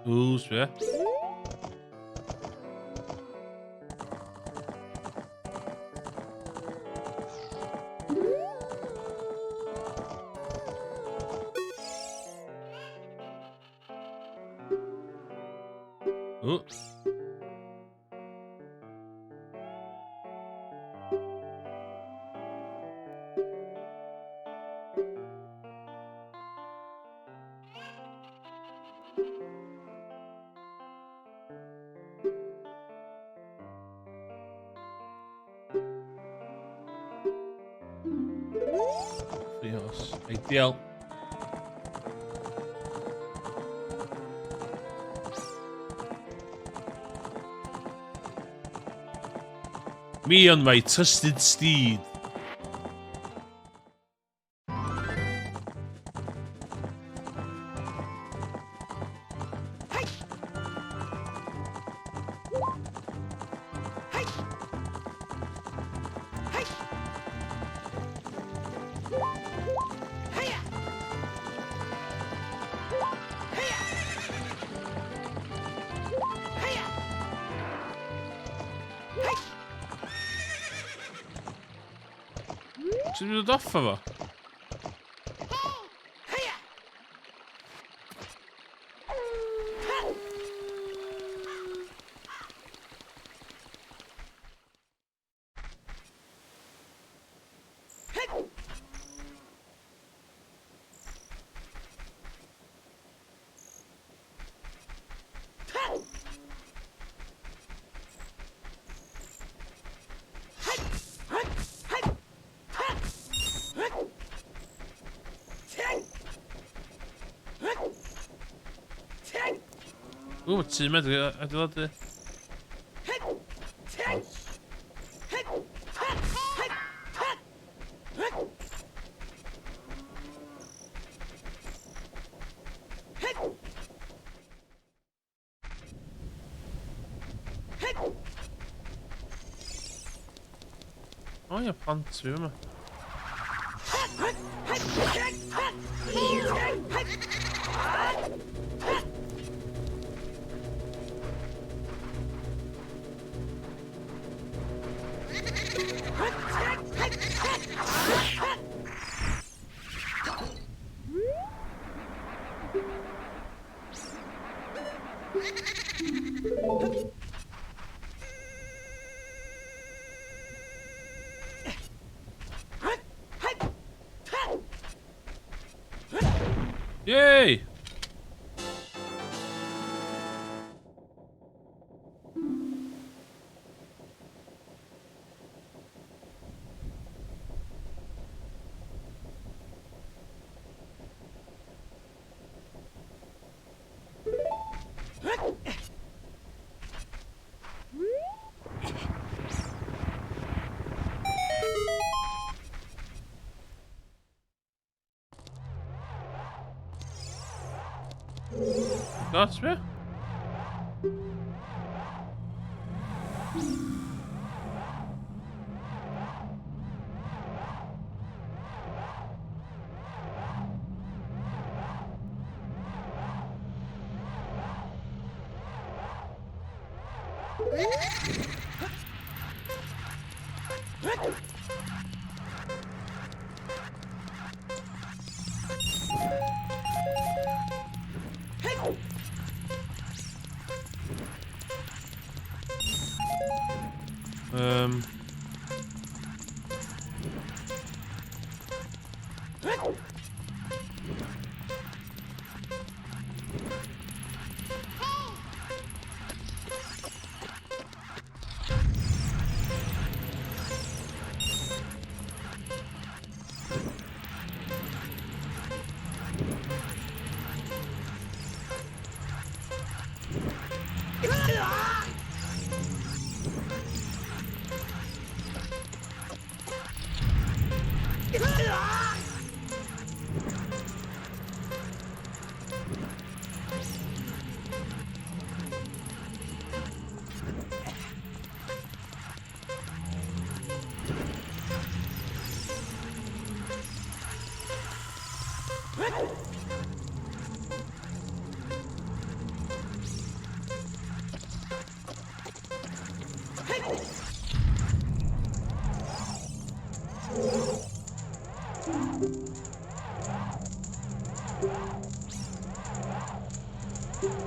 Oeh, zwaar. Oeh. Treehouse. Ideal. Me on my trusted steed. Should we do that for her? Ooh, it's adeiladu. O ie, plant fi yma. Yay! That's me.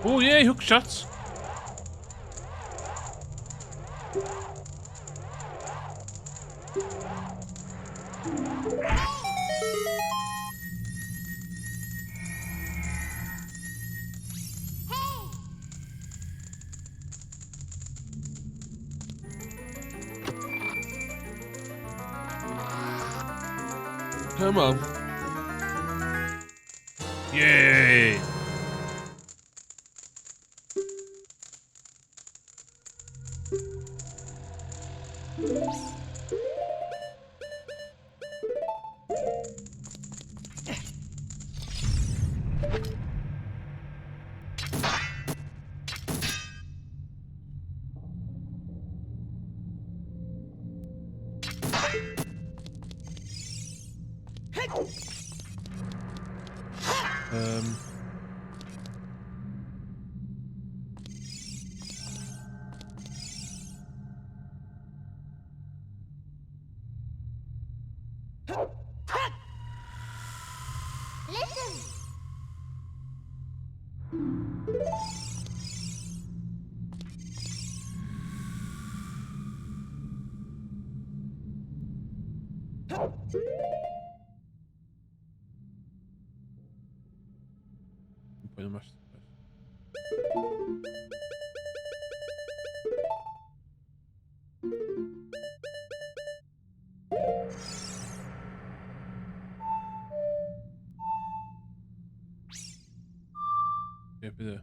Oh yay, hook shots. Come on. Yay! Listen. Põe mais. Bitte.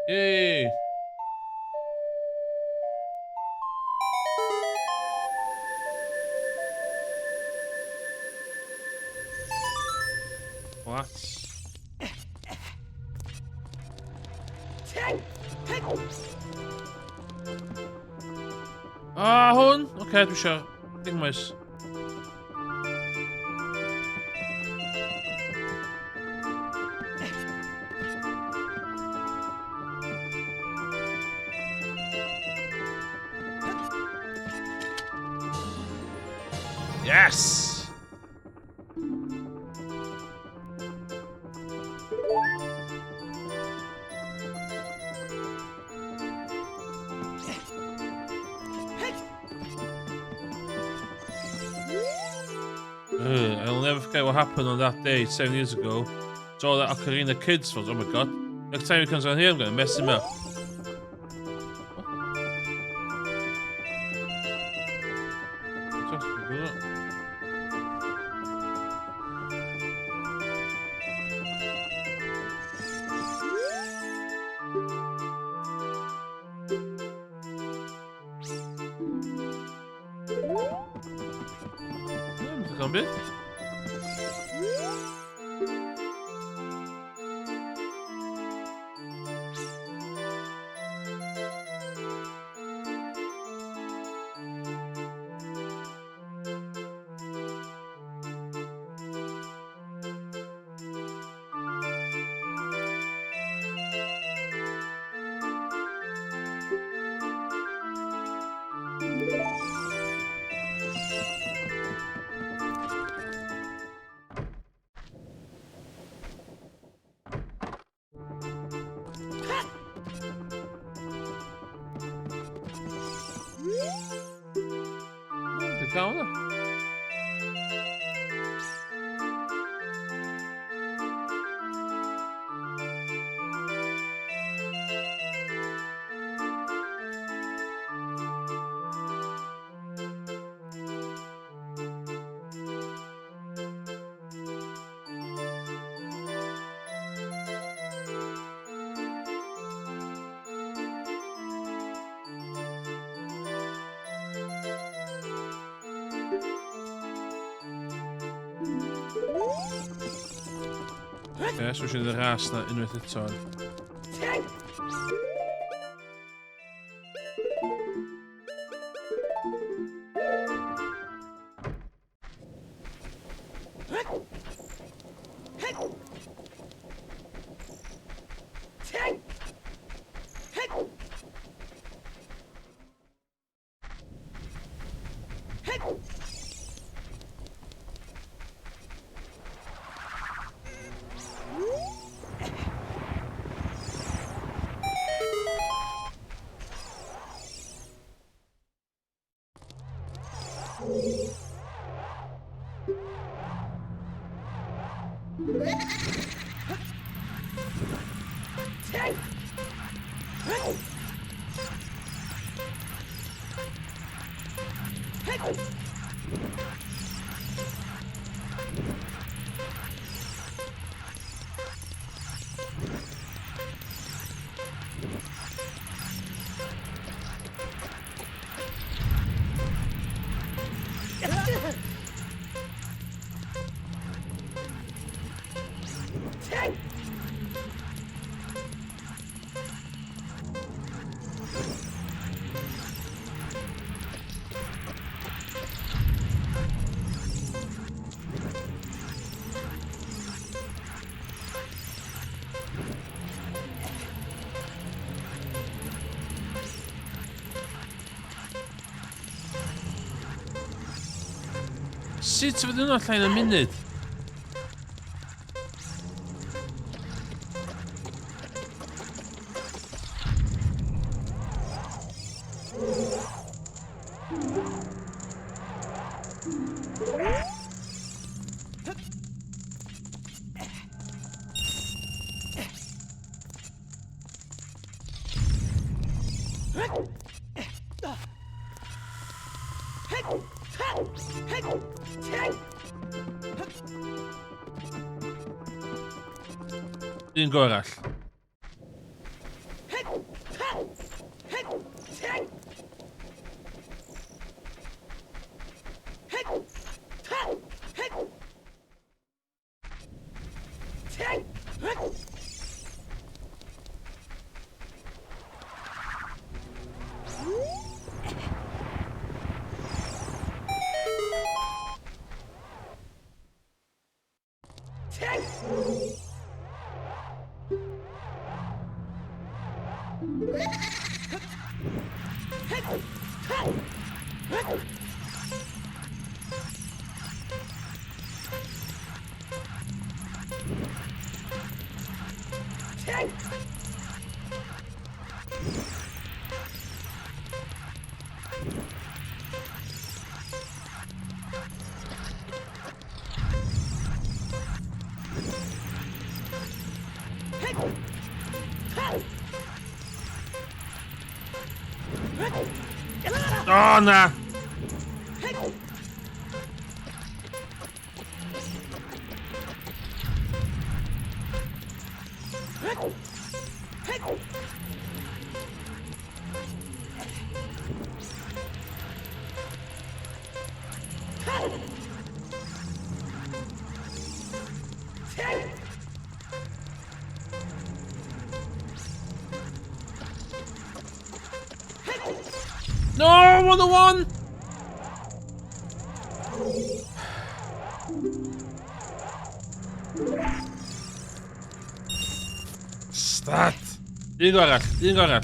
Yay! What? Ah, hon! Okay, du kör. Dingmus. Yes! I'll never forget what happened on that day 7 years ago. It's all that Ocarina Kids was. Oh my god. Next time he comes around here, I'm gonna mess him up. Kan bir. Det kan det. Ja, zoals je de raast naar Inverted Zone. Sut fydd hwnna llain y munud? Un go arall. O, na! No, 101! Stat! Un go arall, un go arall.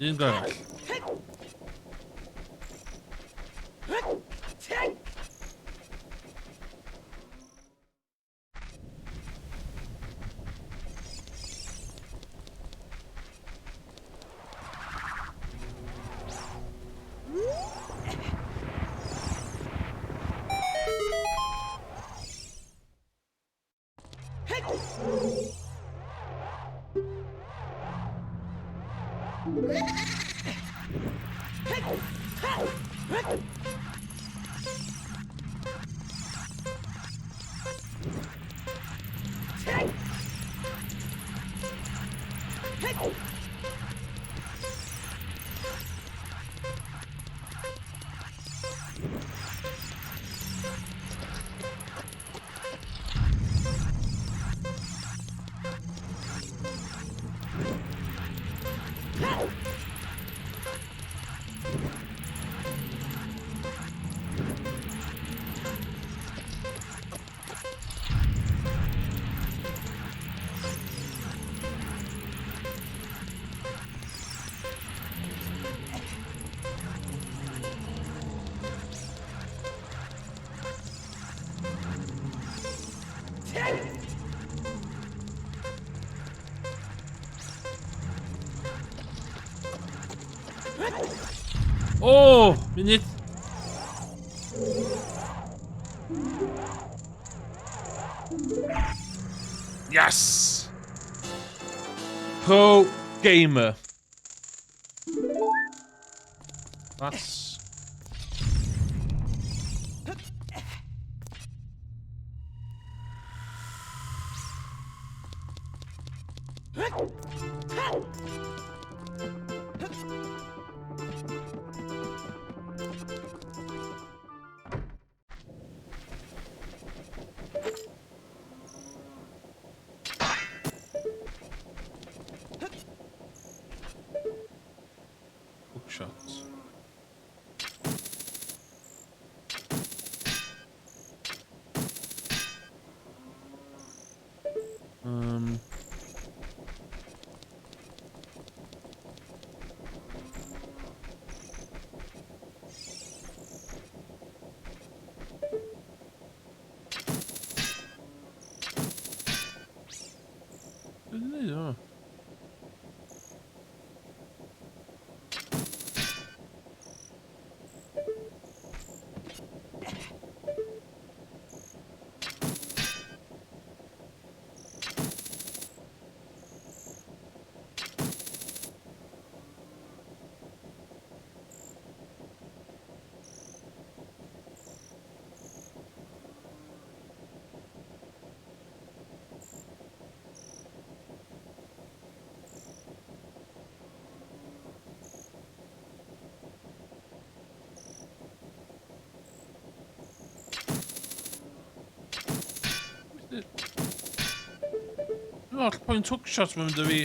Un go arall. Oh, munud. Yes! Pro gamer. That's... Bookshots. O, point hookshot mae'n mynd â fi.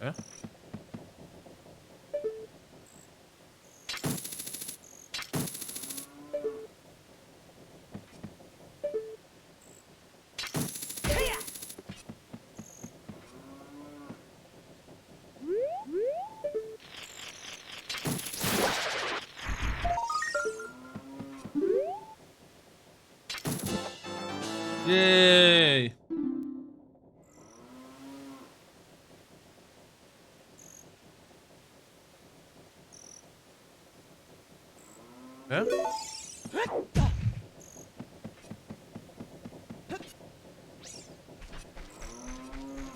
Okay. Yay! Okay.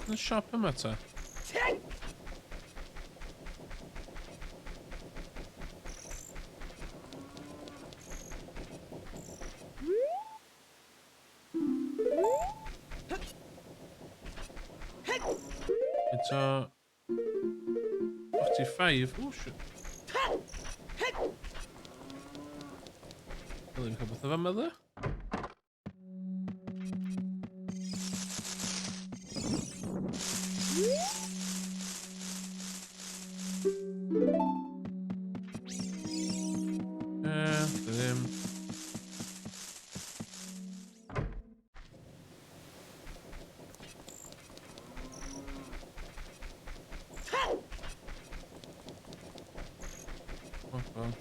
Yn siop yma ta. Eto 45. Oh shit. Dwi'n cael beth o fan dda. Ddim. Oh.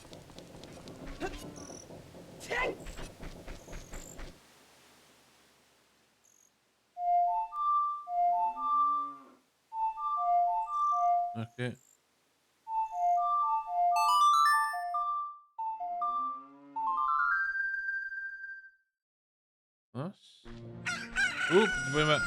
Okay. Nice. Oop, wait a minute.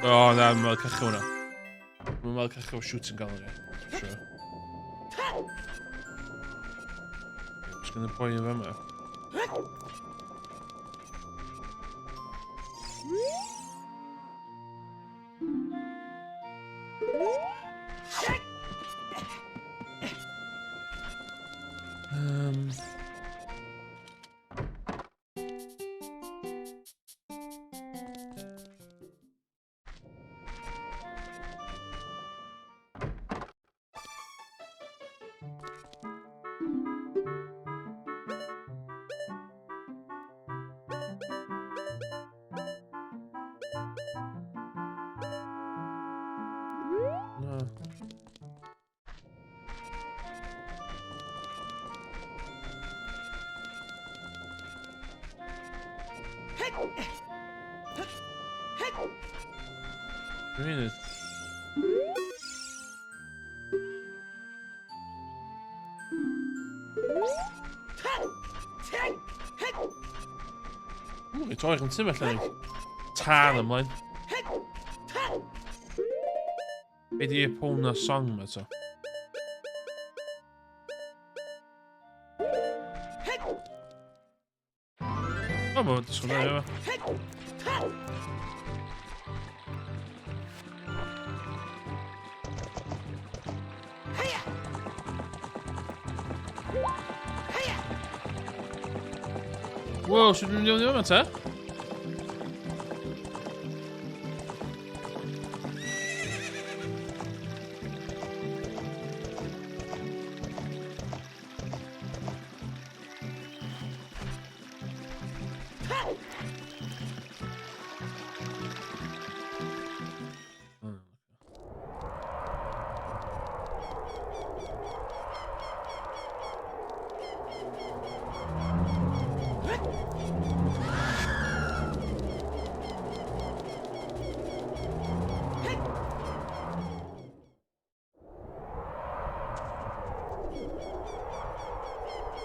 Oh, na, mae'n cachu hwnna. Mae'n cachu o shooting gallery. Sure. Just gonna boi yn fama. No. Minute. Ooh, it's all I can see, I think. Tan ymlaen. Be di pwn na song ma to? O, mae'n disgwyl na yma. Wow, sut dwi'n mynd i yma te?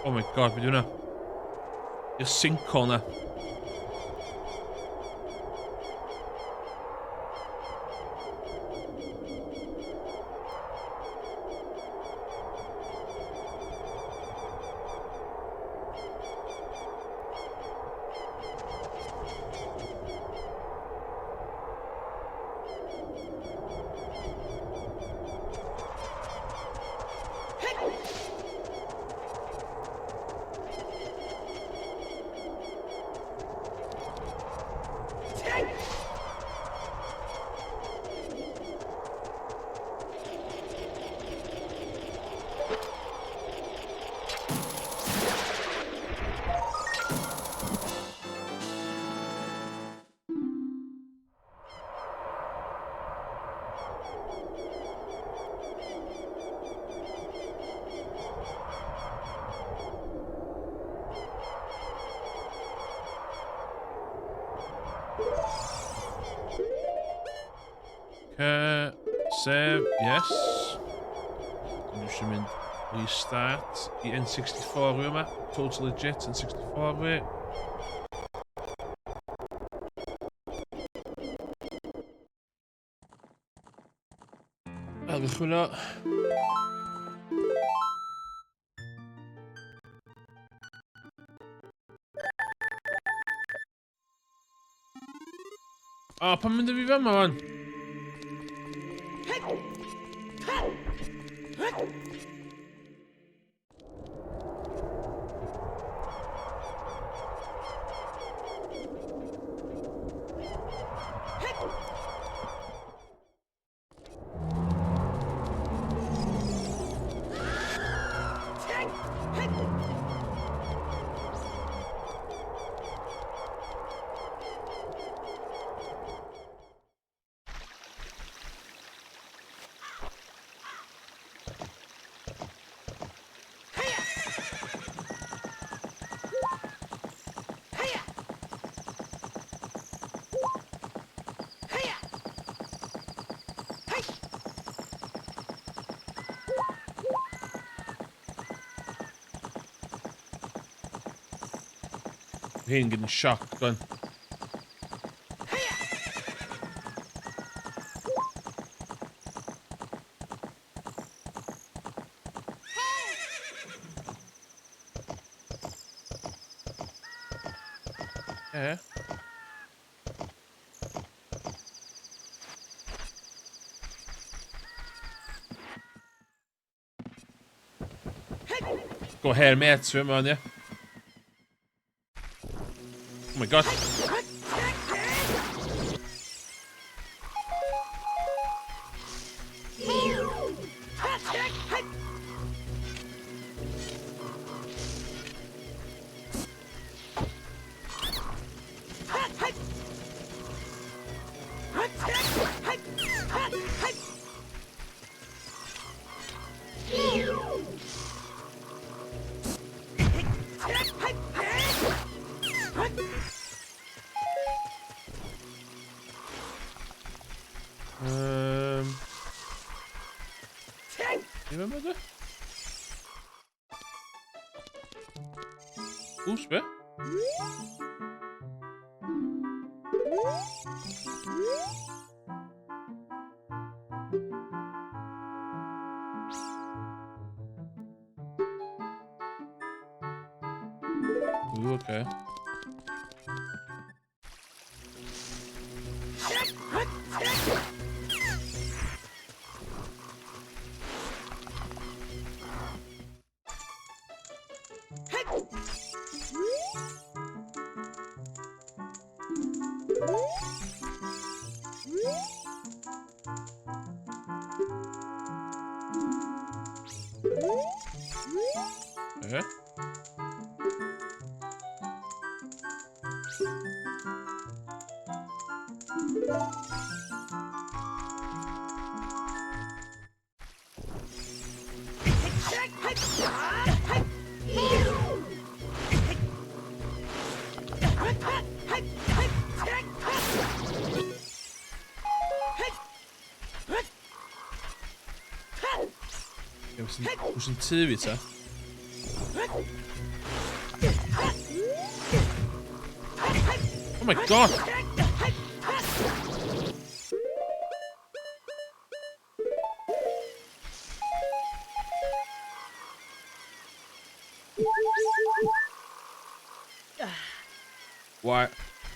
Oh my god, be dwi'n i'r sinkhole na. Save, yes. Dwi'n eisiau mynd restart I N64 fi yma. Total legit N64 fi. A ddech hwnna. O, pan mynd i fi fe yma fan? Hyn getting shocked, going. Yeah. Go ahead, mate. Swim on you. Oh my god. You remember that? Oops, where? Ooh, okay. Okay. Hvor sådan tidligt så? Oh my god!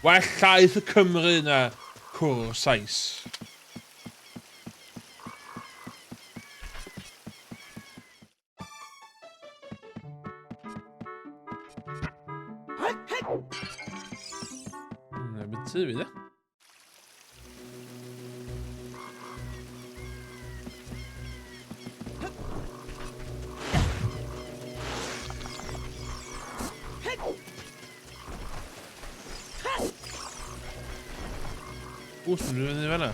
Waar ga je Cymru na cwrs 6? Det betyder det. Som du är vänner.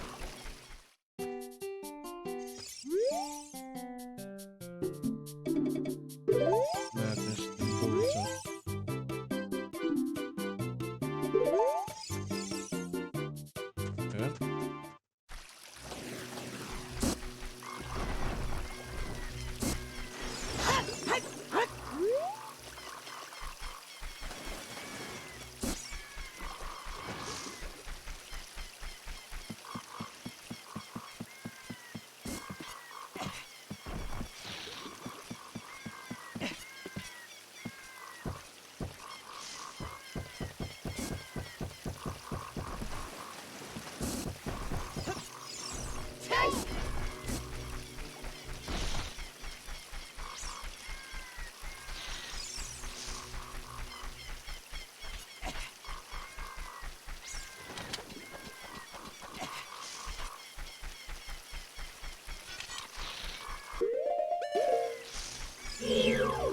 Nej, det är dåligt så. Ja.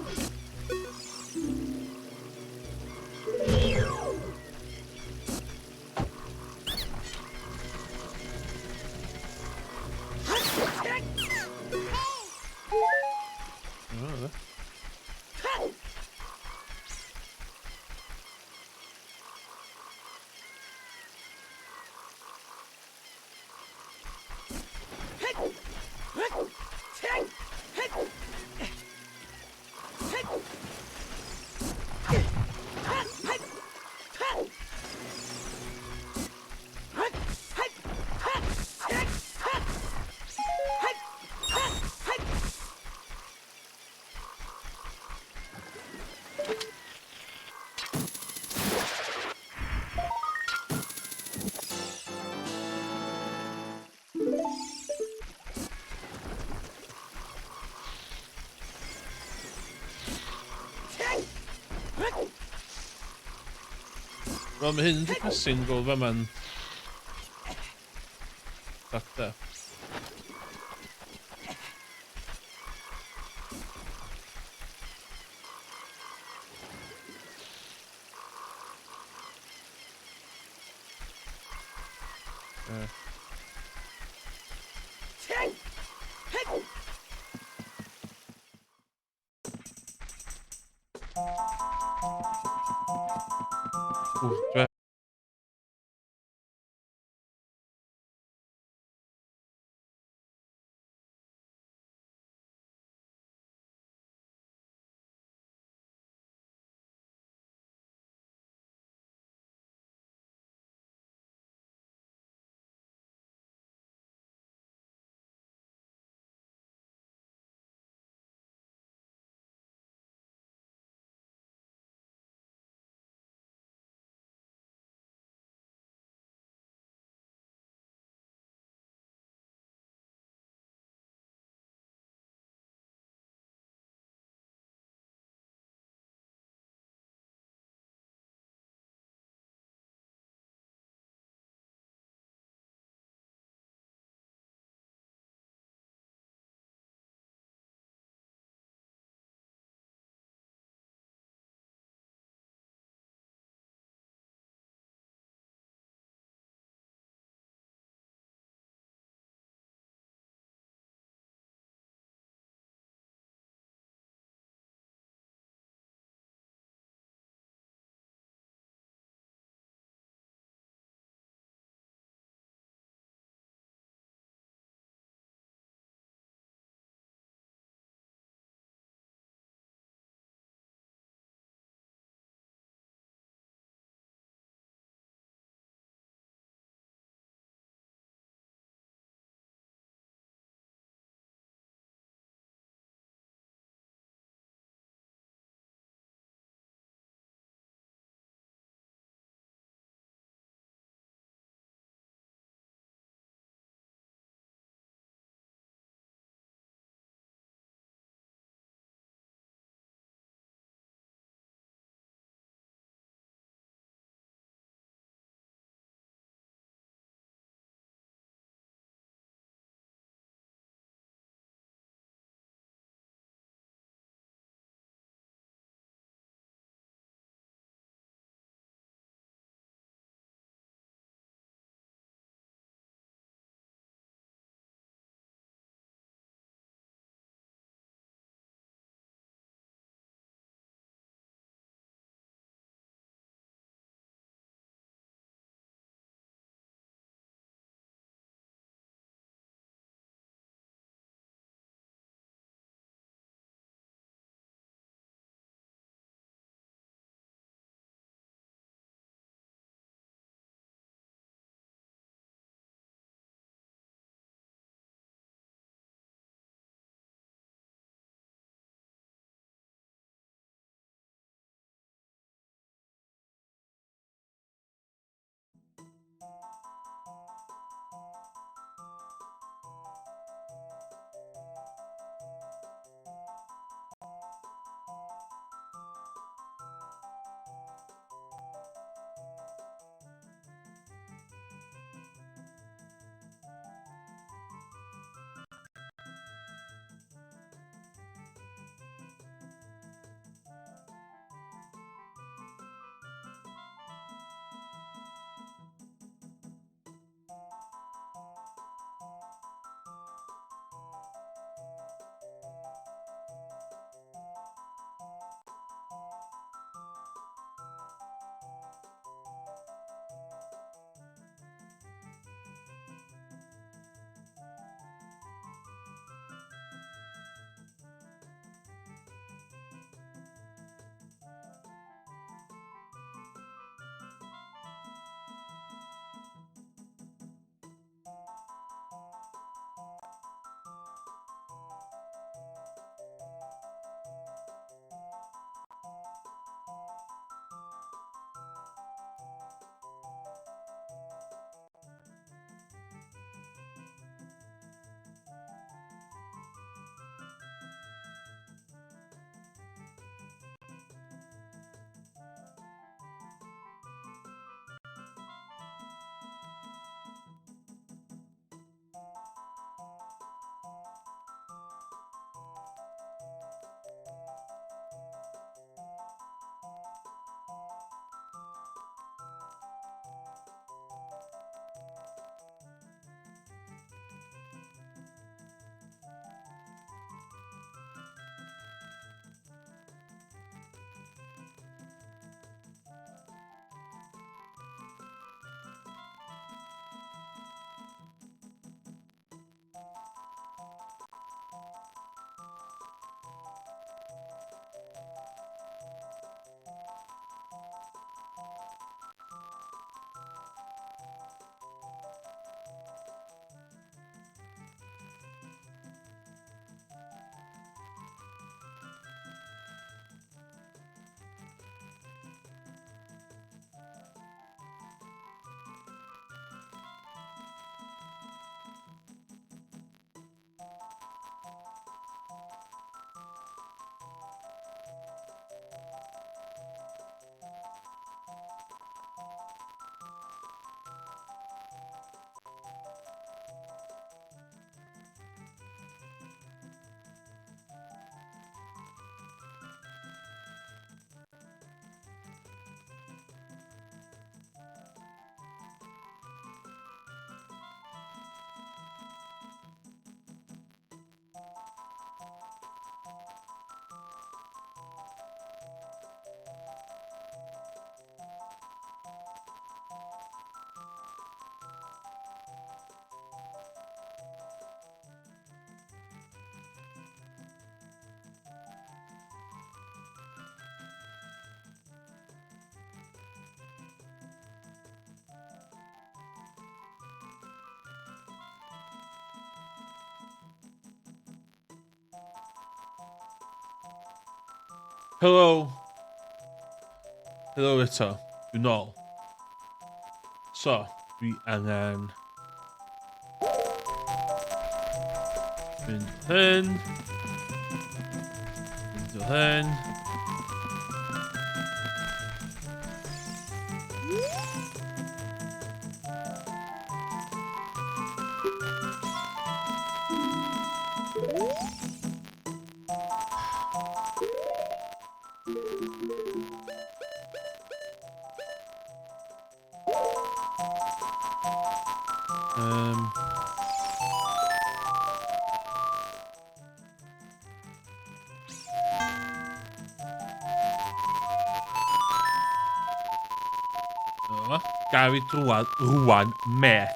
Wel, mae hyn yn depressing gweld fe ma'n... Factor. Dwi Helo. Helo eto. Dwi'n nôl. So, dwi angen... mynd o hyn. Mynd o hyn. Gary rwan met.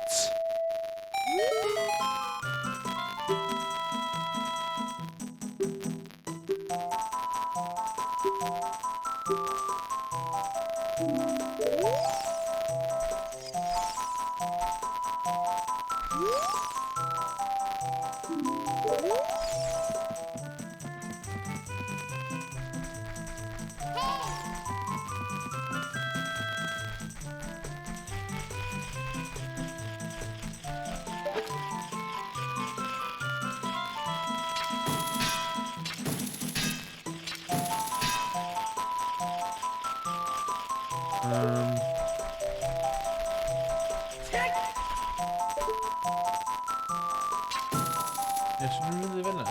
Yes, dwi'n mynd i fyna.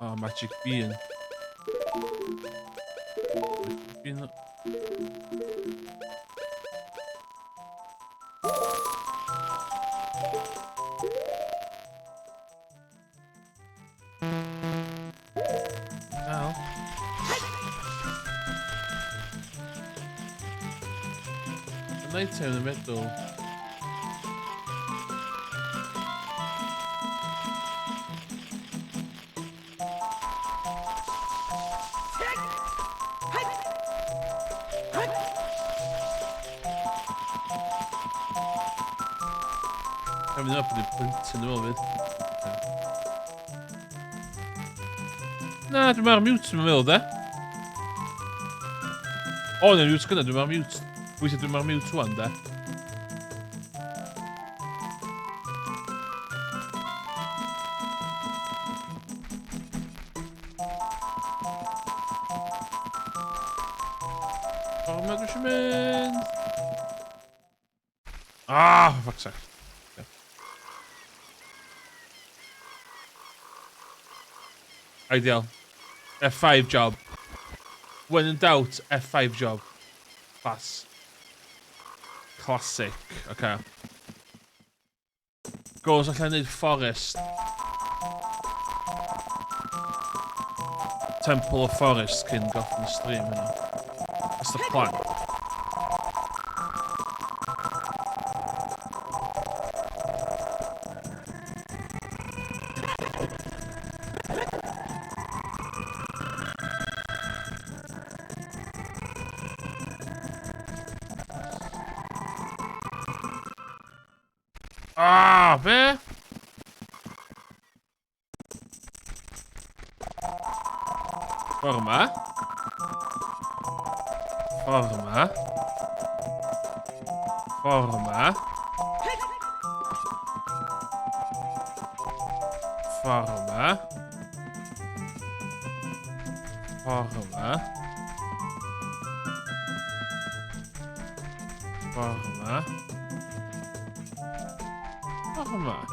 Oh, magic bean. Magic bean. Ow. The night time in the middle. Coming up with the points yn ôl fyd. Na, dwi'n mar'r mute yn meddwl, de. O, na'n mute gyda, dwi'n mar'r mute. Pwysau dwi'n mar'r mute wan, de. O, ma dwi eisiau mynd. Ah, for fuck's sake. Ideal. F5 job. When in doubt, F5 job. Class. Classic. Okay. Goes allan neud forest. Temple of Forest cyn goffin y stream yna. That's the plan. Ah, be? Forma. Forma. Forma. Forma. Forma. Forma. Forma.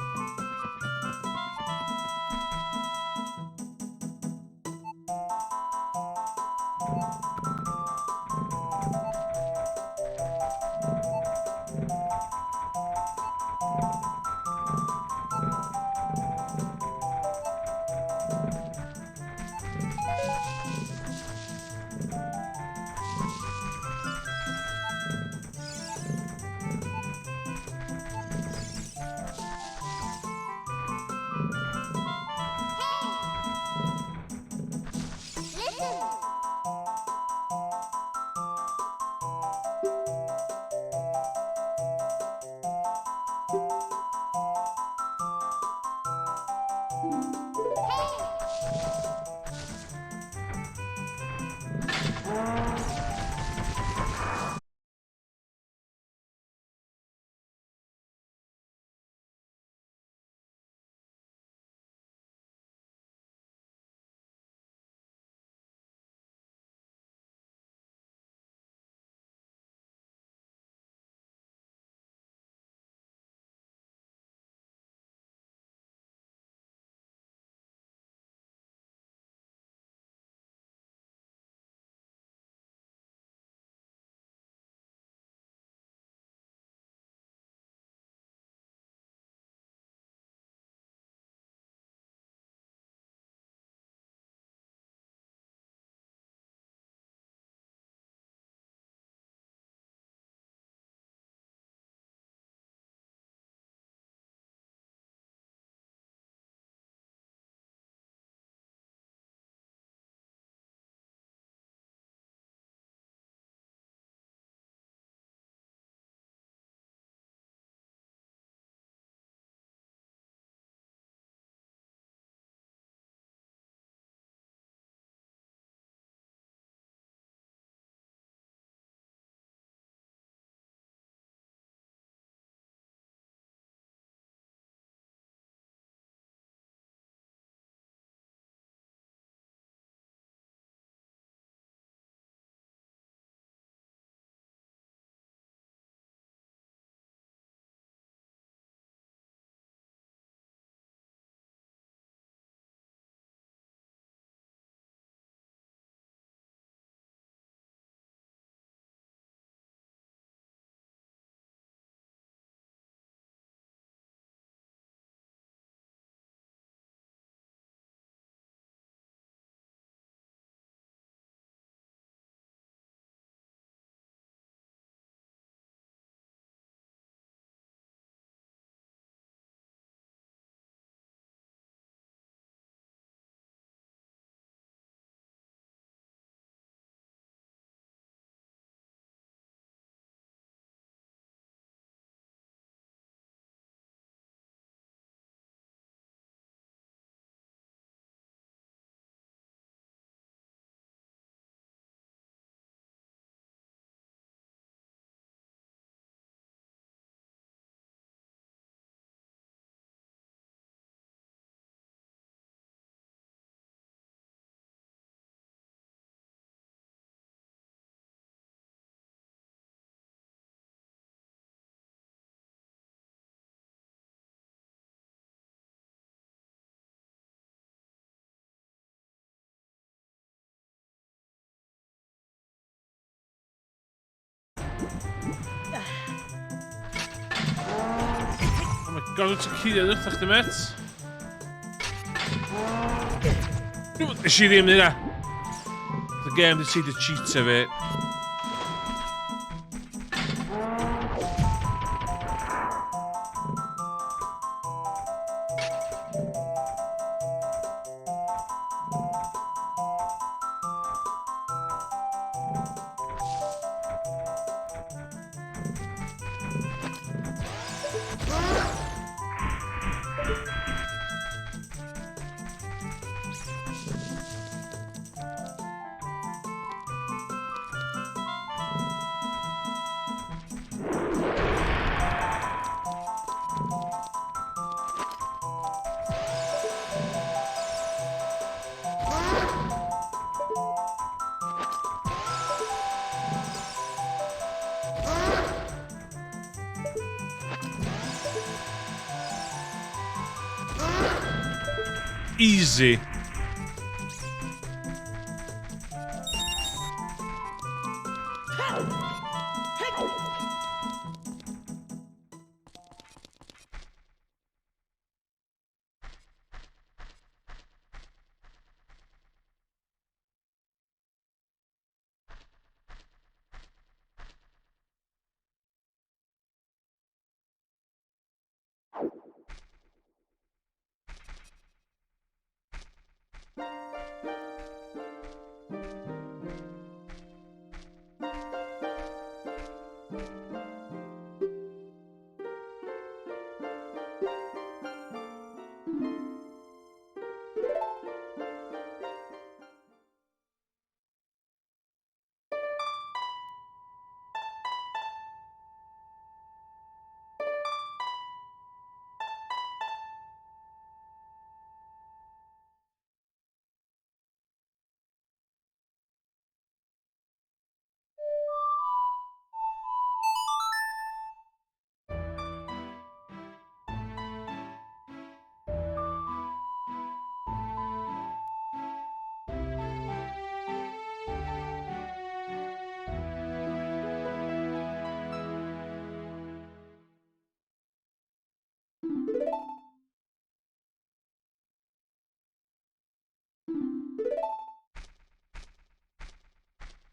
gorfod ti cyd wrth chdi, met. Nes i ddim nida. The game di ti di cheat fi. Easy.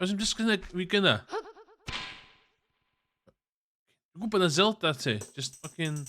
Oes I'm just gonna fi gynna. Dwi'n gwybod na Zelda ti. Just fucking...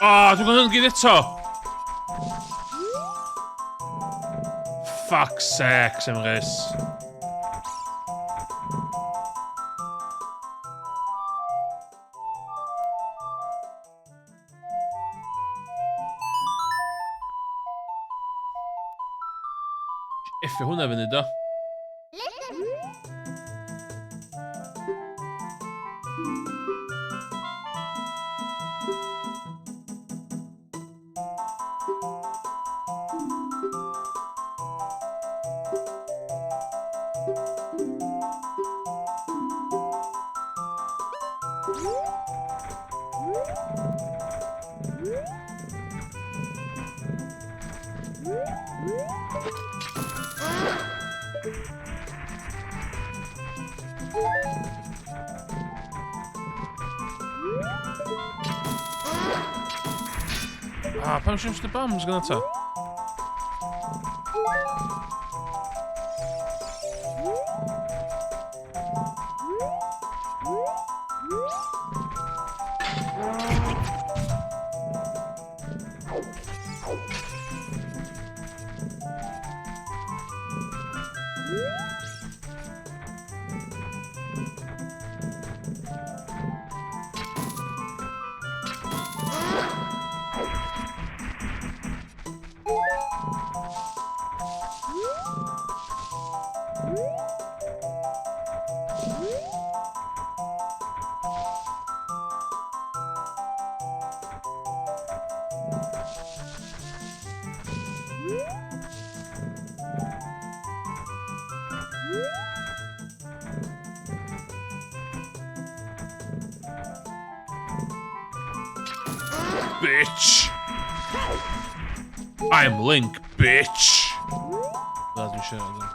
Oh, dwi'n gwneud gyd eto! Fuck's sake, Emrys. Effe hwnna fyny do. Listen. Ah, pam siwms dy bombs gan eto? bitch. I'm Link, bitch. Laat me zeggen.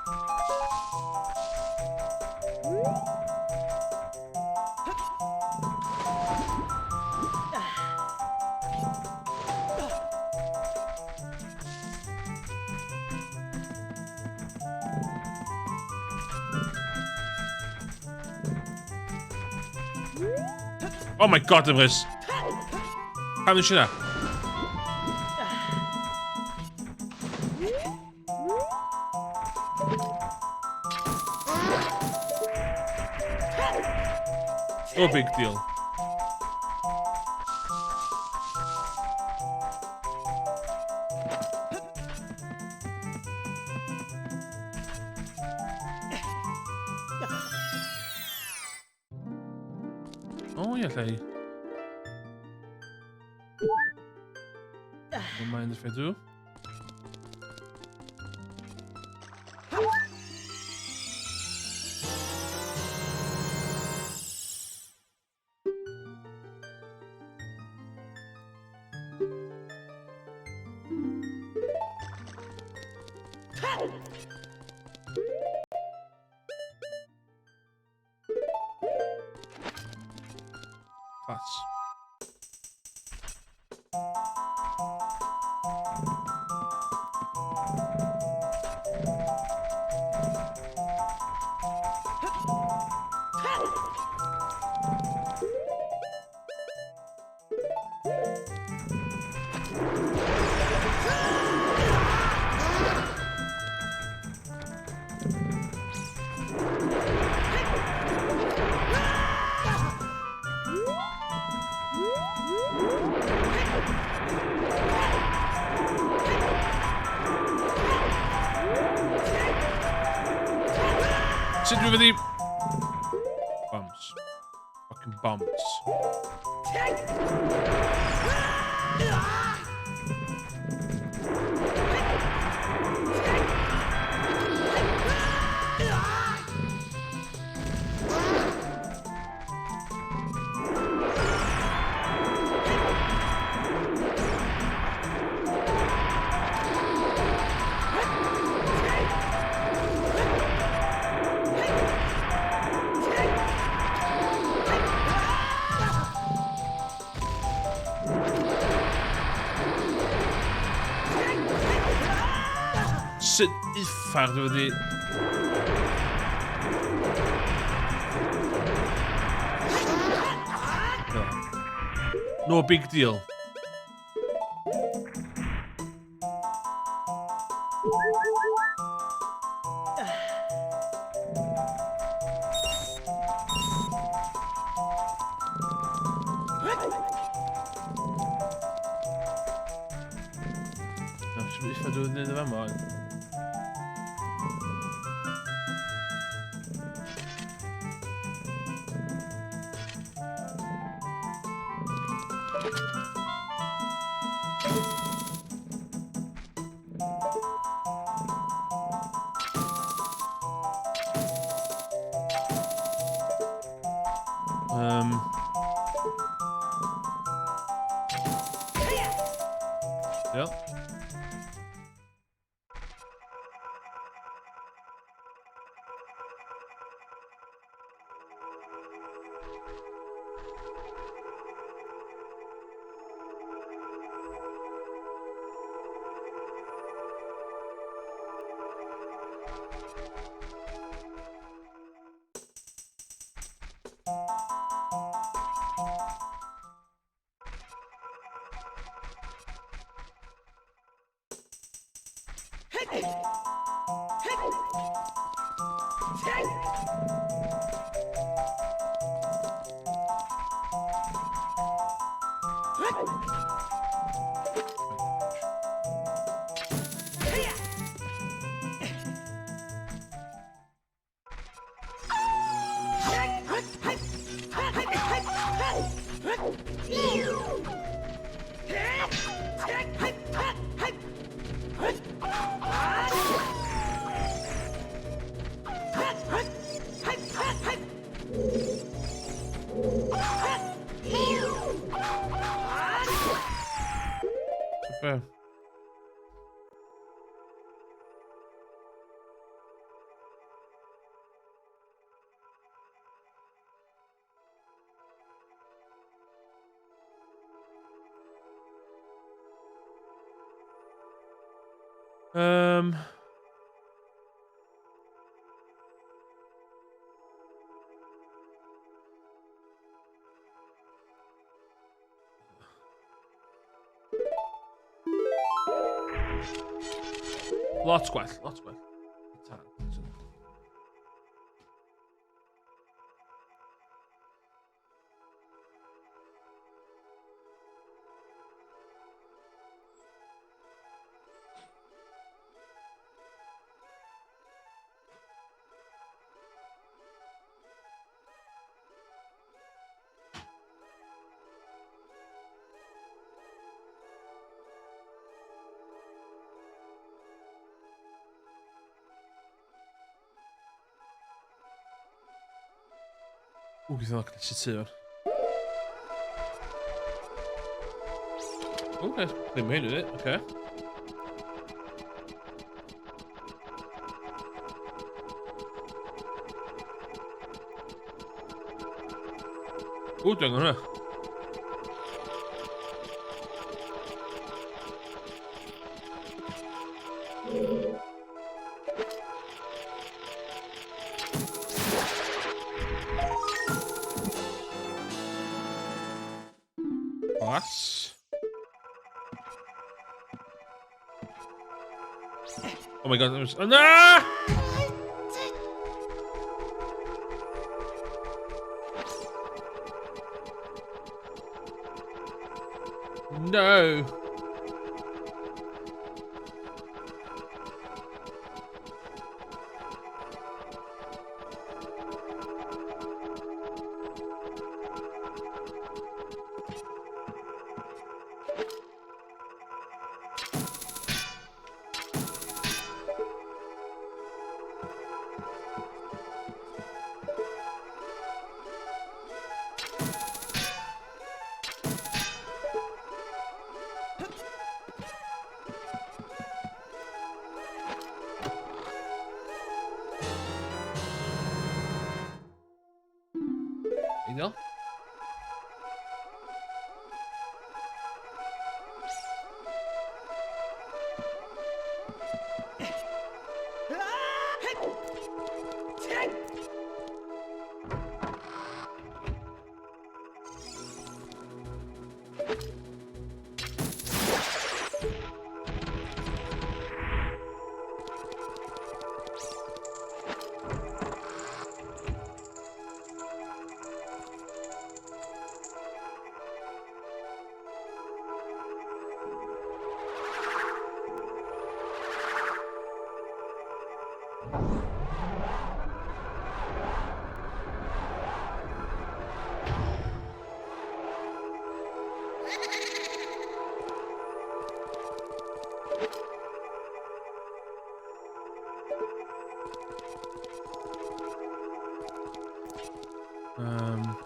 Oh my god, er is. Ga nu snel. No big deal. Oh ja, hey. Don't mind if I do. Plaats. Zitten we met die... Bums. Fucking bums. Zit is vaart door die... No big deal. Alsjeblieft, wat doen we dit wel maar. Ja. Um. Lots gwell, lots gwell. Tan, so- Geith o'n gallu sy'n. Okay, they made it, okay. Dwi angen hwnna. Pass. Oh my god, there's... Oh, no! No! You know? Um...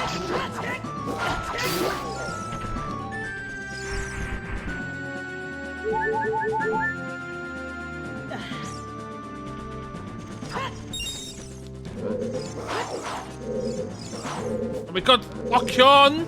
Oh my god, Occhion!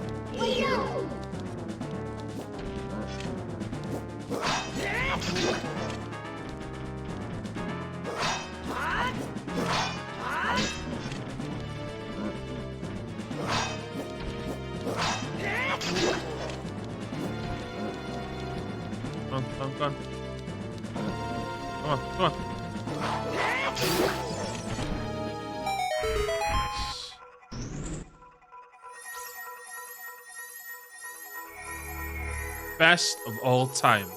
Come on. Come on. Best of all time.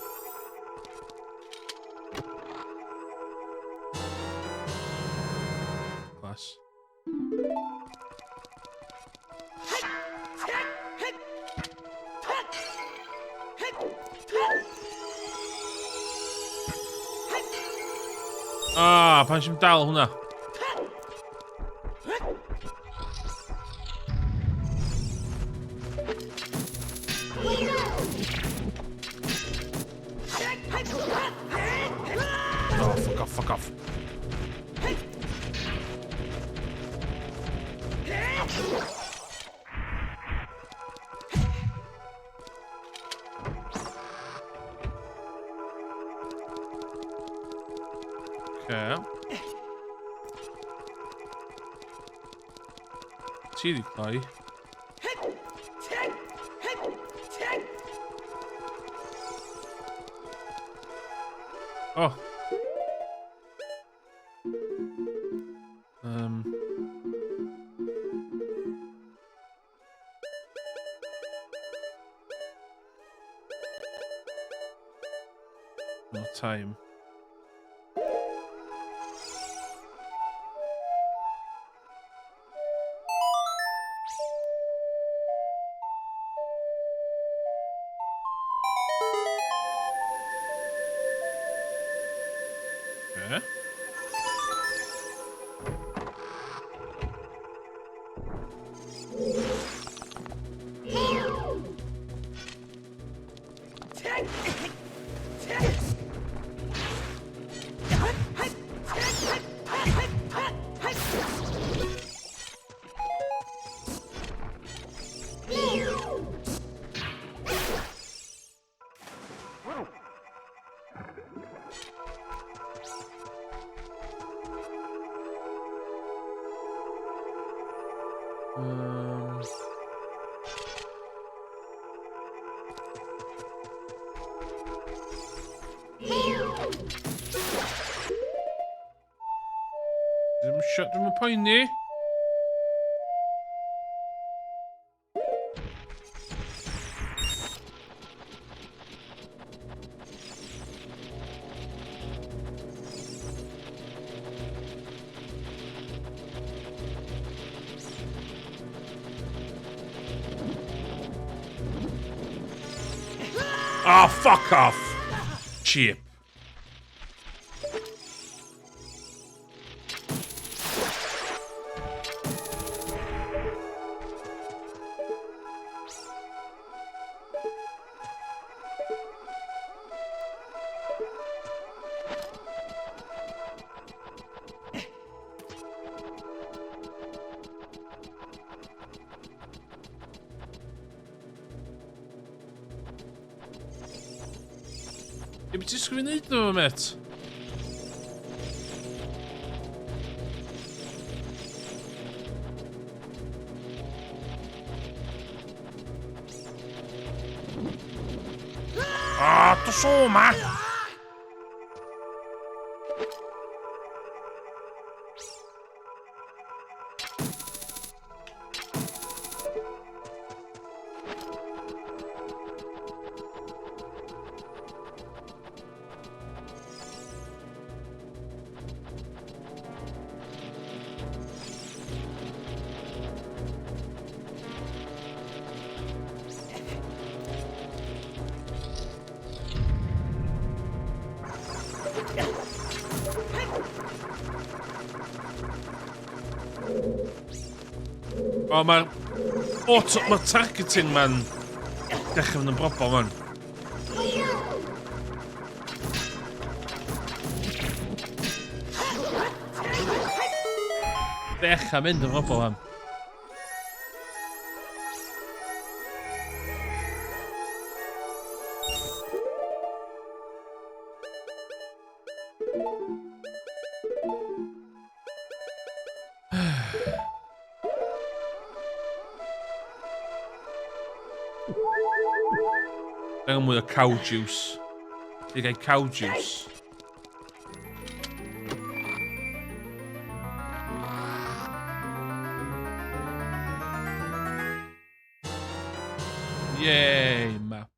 Class. Pan się dal hwnna. Oh, fuck off. Okay. Chili pie. Oh. No time. Okay. Ddim shut ddim yn poeni. Oh, fuck off! Cheap. Je bent dus gewoon niet door met. Ah, tot zo, man. O, mae'r targeting ma'n dechrau fynd yn brobol, man. Dechrau mynd yn brobol, man. Angen mwy o cow juice. I gael cow juice. Yay, map.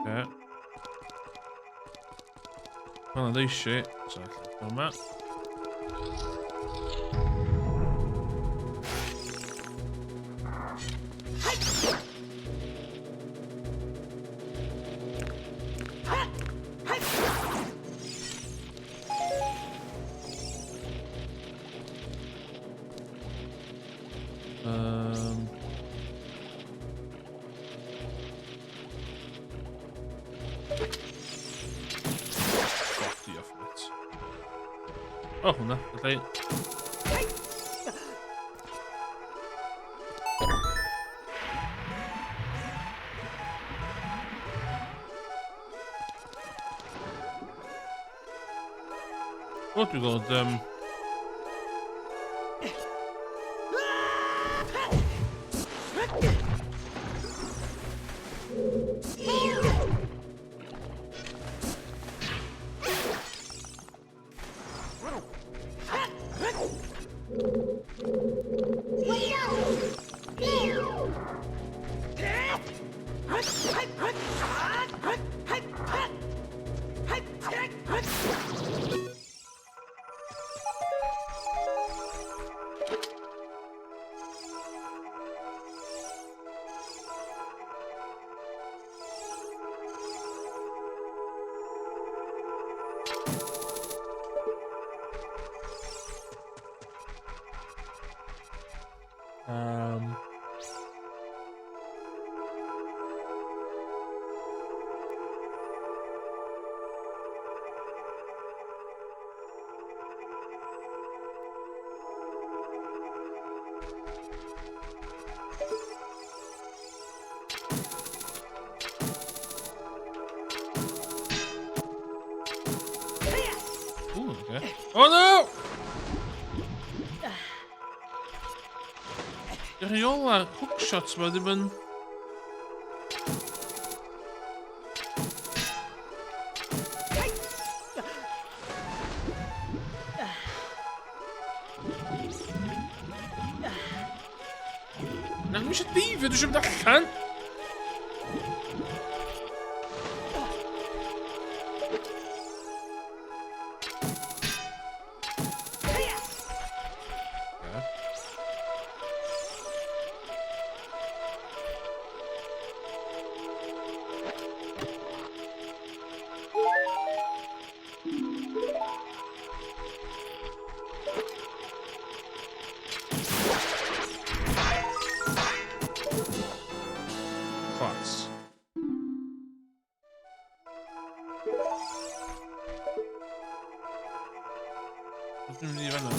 Okay. One of these shit. So I click on that. O, hwnna, okay. O, dwi'n gweld, Ooh, okay. Oh no! Yr rheola hookshots ma ddim yn... Na, mi eisiau difio, dwi eisiau mynd allan! Class. Ydyn nhw'n mynd i fan'na?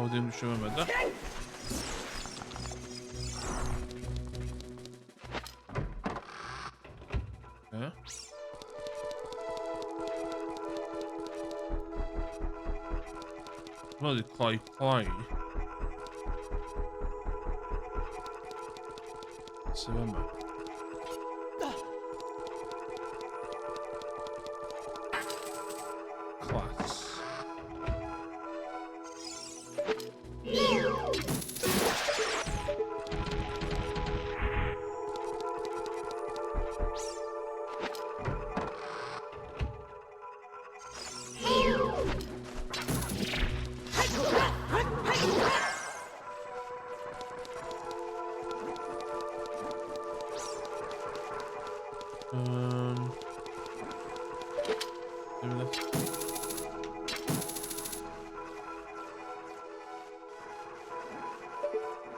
Vurdum düşüremedi. Okay. Böyle kolay. Sevemem. Class. Maybe that's...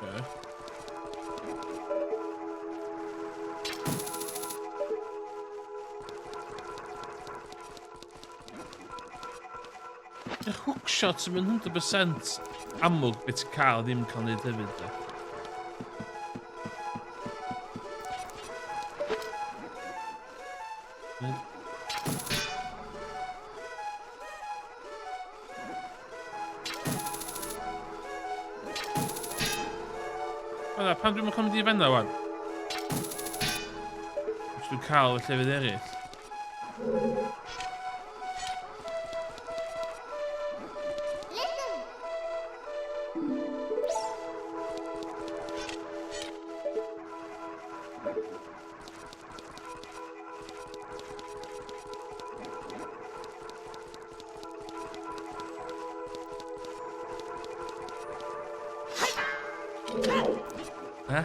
Okay. Y hookshots yn mynd 100% amlwg beth i cael ddim cael neud hefyd de. Wel, pan dwi'n mynd i fenna wan? Os dwi'n cael y llefydd eraill. Listen. Huh?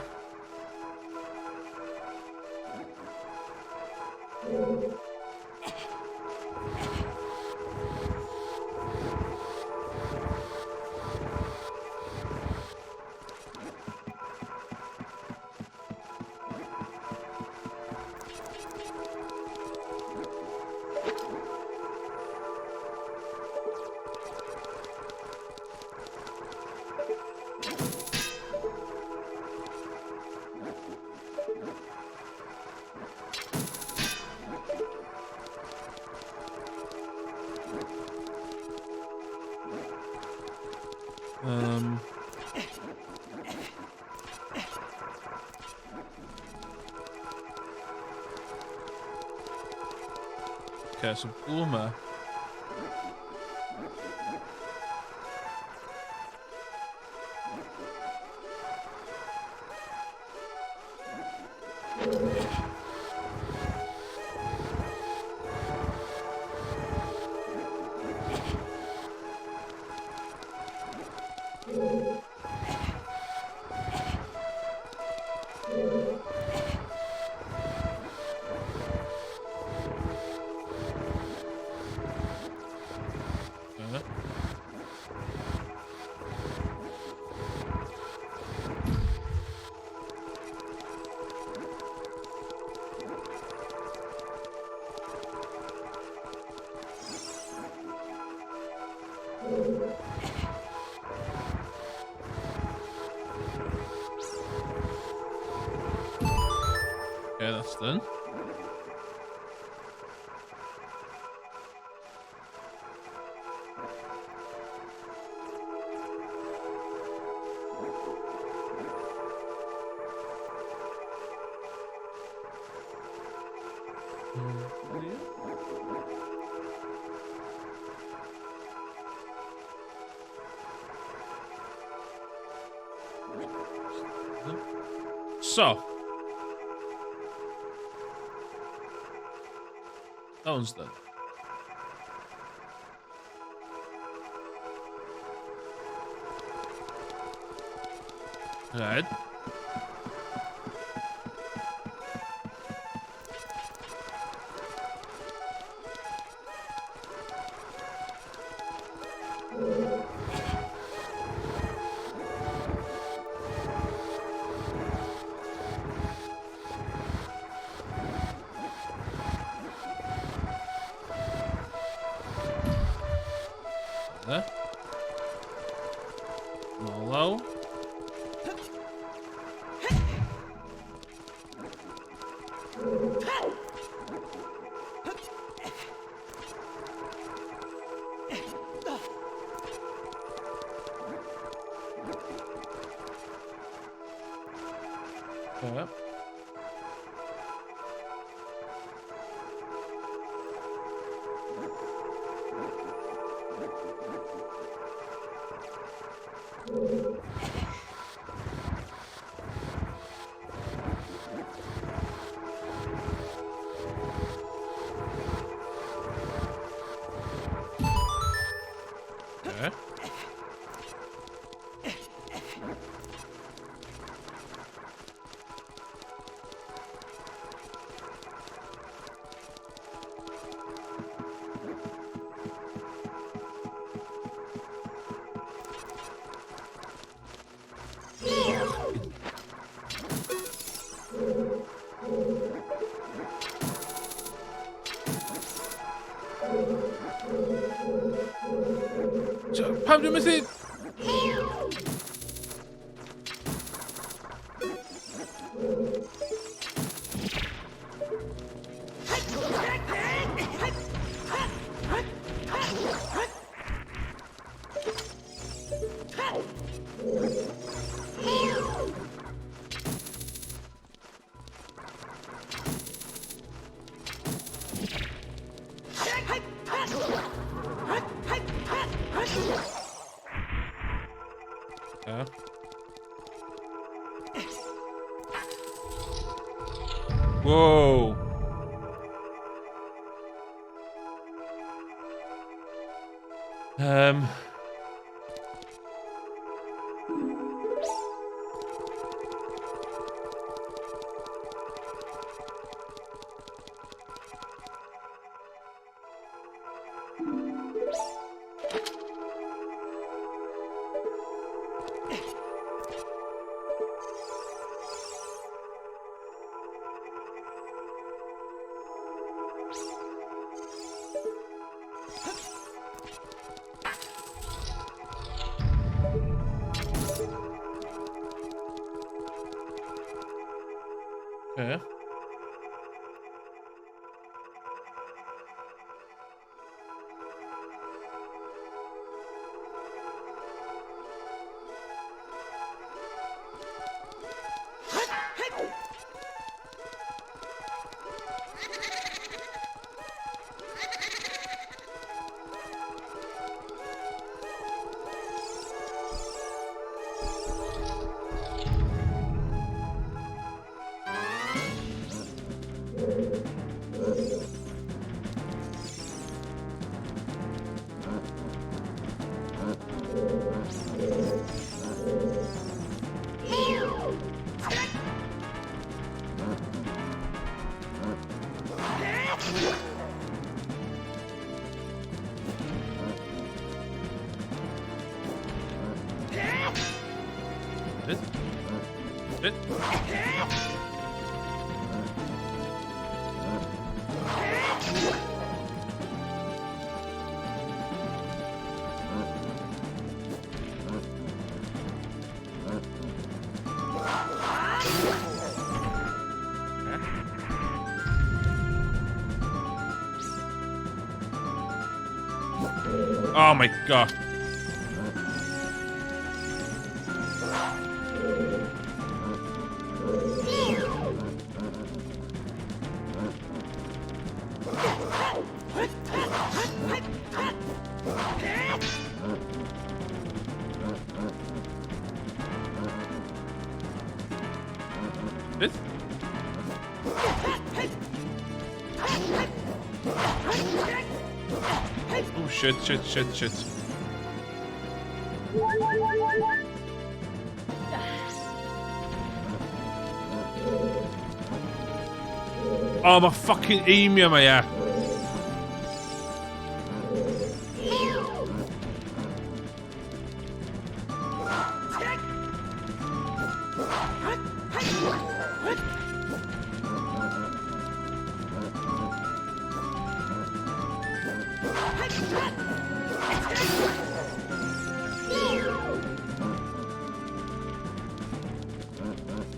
Okay, so Bloomer. Okay, that's done. So. That one's done. Right. There. Marlow. Yeah. Okay. Pam dwi'n methu... Yeah. Whoa. Okay. It. Oh my god. This? Oh shit, shit. Oh, my fucking emu, my yeah.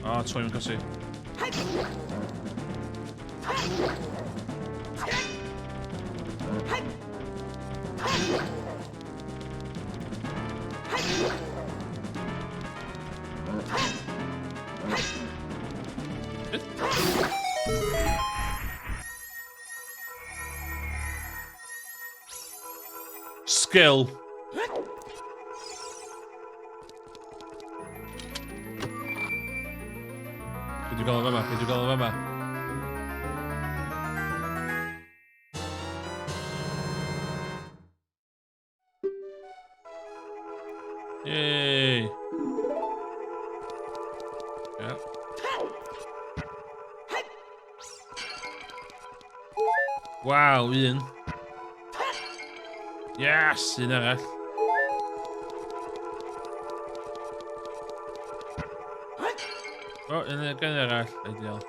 Ah, troi mewn cosi. Skill. Peidio gael o fyma, peidio gael o fyma. Yay! Yeah. Wow, un. Yes, un arall. O, un gan arall, ideal.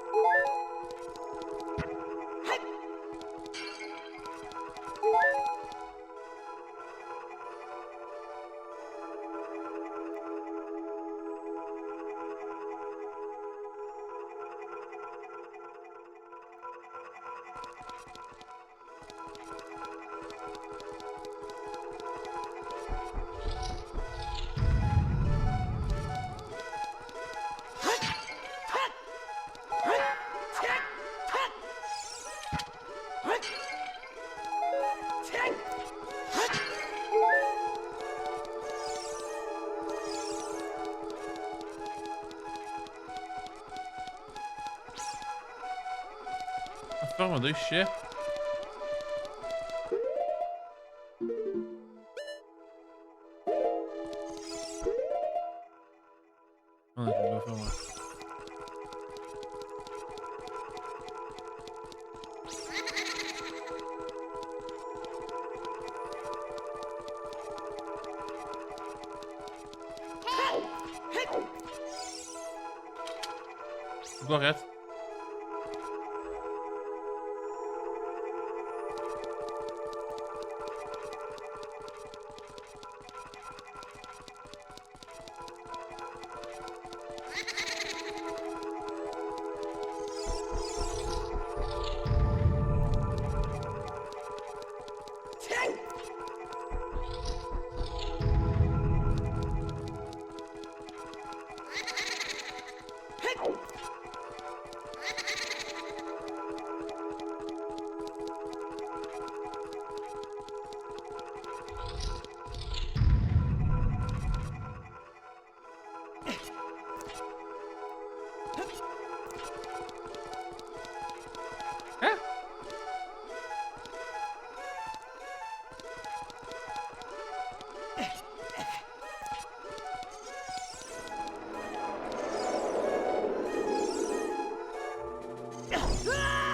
Ffordd o eisiau. O, dwi'n gwybod ffordd yma. Gwariad.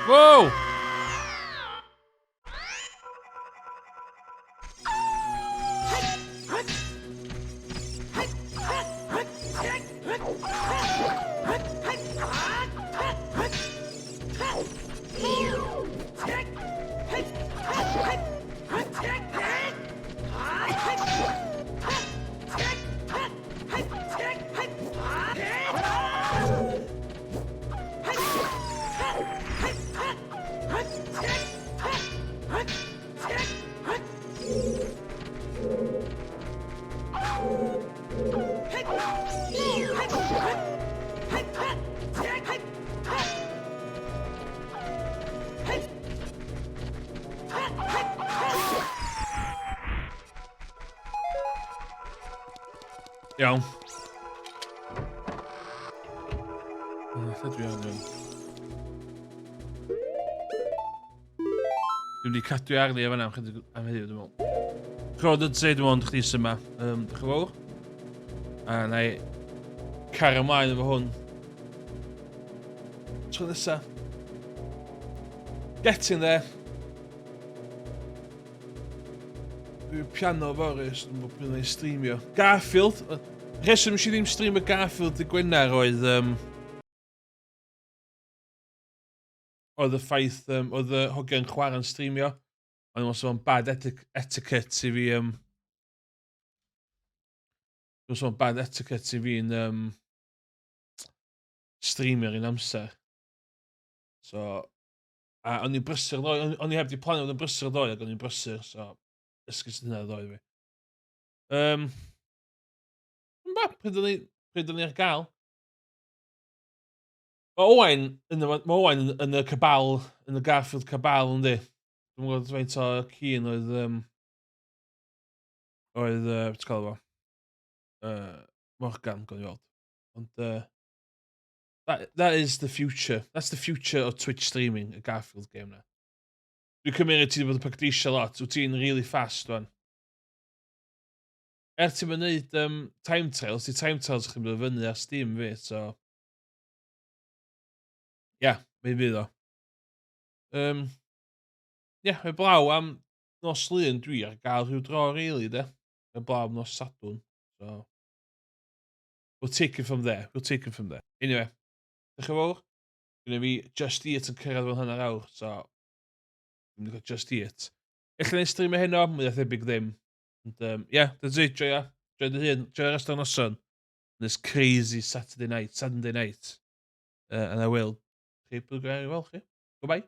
Whoa! Iawn. Lle dwi ar hyn? Dwi'n wedi cadw arni efo na am heddiw, dwi'n meddwl. Chod yn dweud dwi'n chdi sy'n yma. Dych chi'n fawr. A na i cario ymlaen efo hwn. Tro nesa. Getting there. Dwi'n piano foris, dwi'n bod dwi'n ei streamio. Garfield. Rheswm eisiau ddim streamio Garfield y Gwener oedd... oedd y ffaith... oedd y hogiau'n chwarae'n streamio. Ond dwi'n meddwl bad etiquette i fi... dwi'n meddwl bad etiquette i fi'n... streamer un amser. So, a o'n i'n brysur ddoe, o'n i heb 'di plannu bod yn brysur ddoe ac o'n i'n brysur, so esgus hynna ddoe fi. Yym, pryd o'n i ar ga'l? Ma' Owain ma' Owain yn y cabal, yn y Garfield cabal yndi? Dwi'm yn gwbod faint o hŷn oedd be' ti'n galw fo, Morgan gawn ni weld. Ond that is the future. That's the future of Twitch streaming, y Garfield game 'na. Dwi'n cymeru ti 'di bod yn practisio lot, wyt ti'n really fast rŵan. Ti'm yn neud time trials, 'di time trials chdi'n mynd fyny ar Steam fi, so ie, mi fydd o. Yym, ie, heblaw am nos Lun dwi ar ga'l rhyw dro rili 'de, heblaw am nos Sadwrn, so we'll take it from there, we'll take it from there. Eniwe, dioch yn fowr, gynna fi Just Eat yn cyrradd mewn hanner awr, so dwi'n mynd i ga'l Just Eat. Ella neu streamio heno, mwy o thebyg ddim. Ond ie, that's it, joia. Joia dy hun, joia rest o'r noson. This crazy Saturday night, and I will chi pwy i weld chi. Goodbye.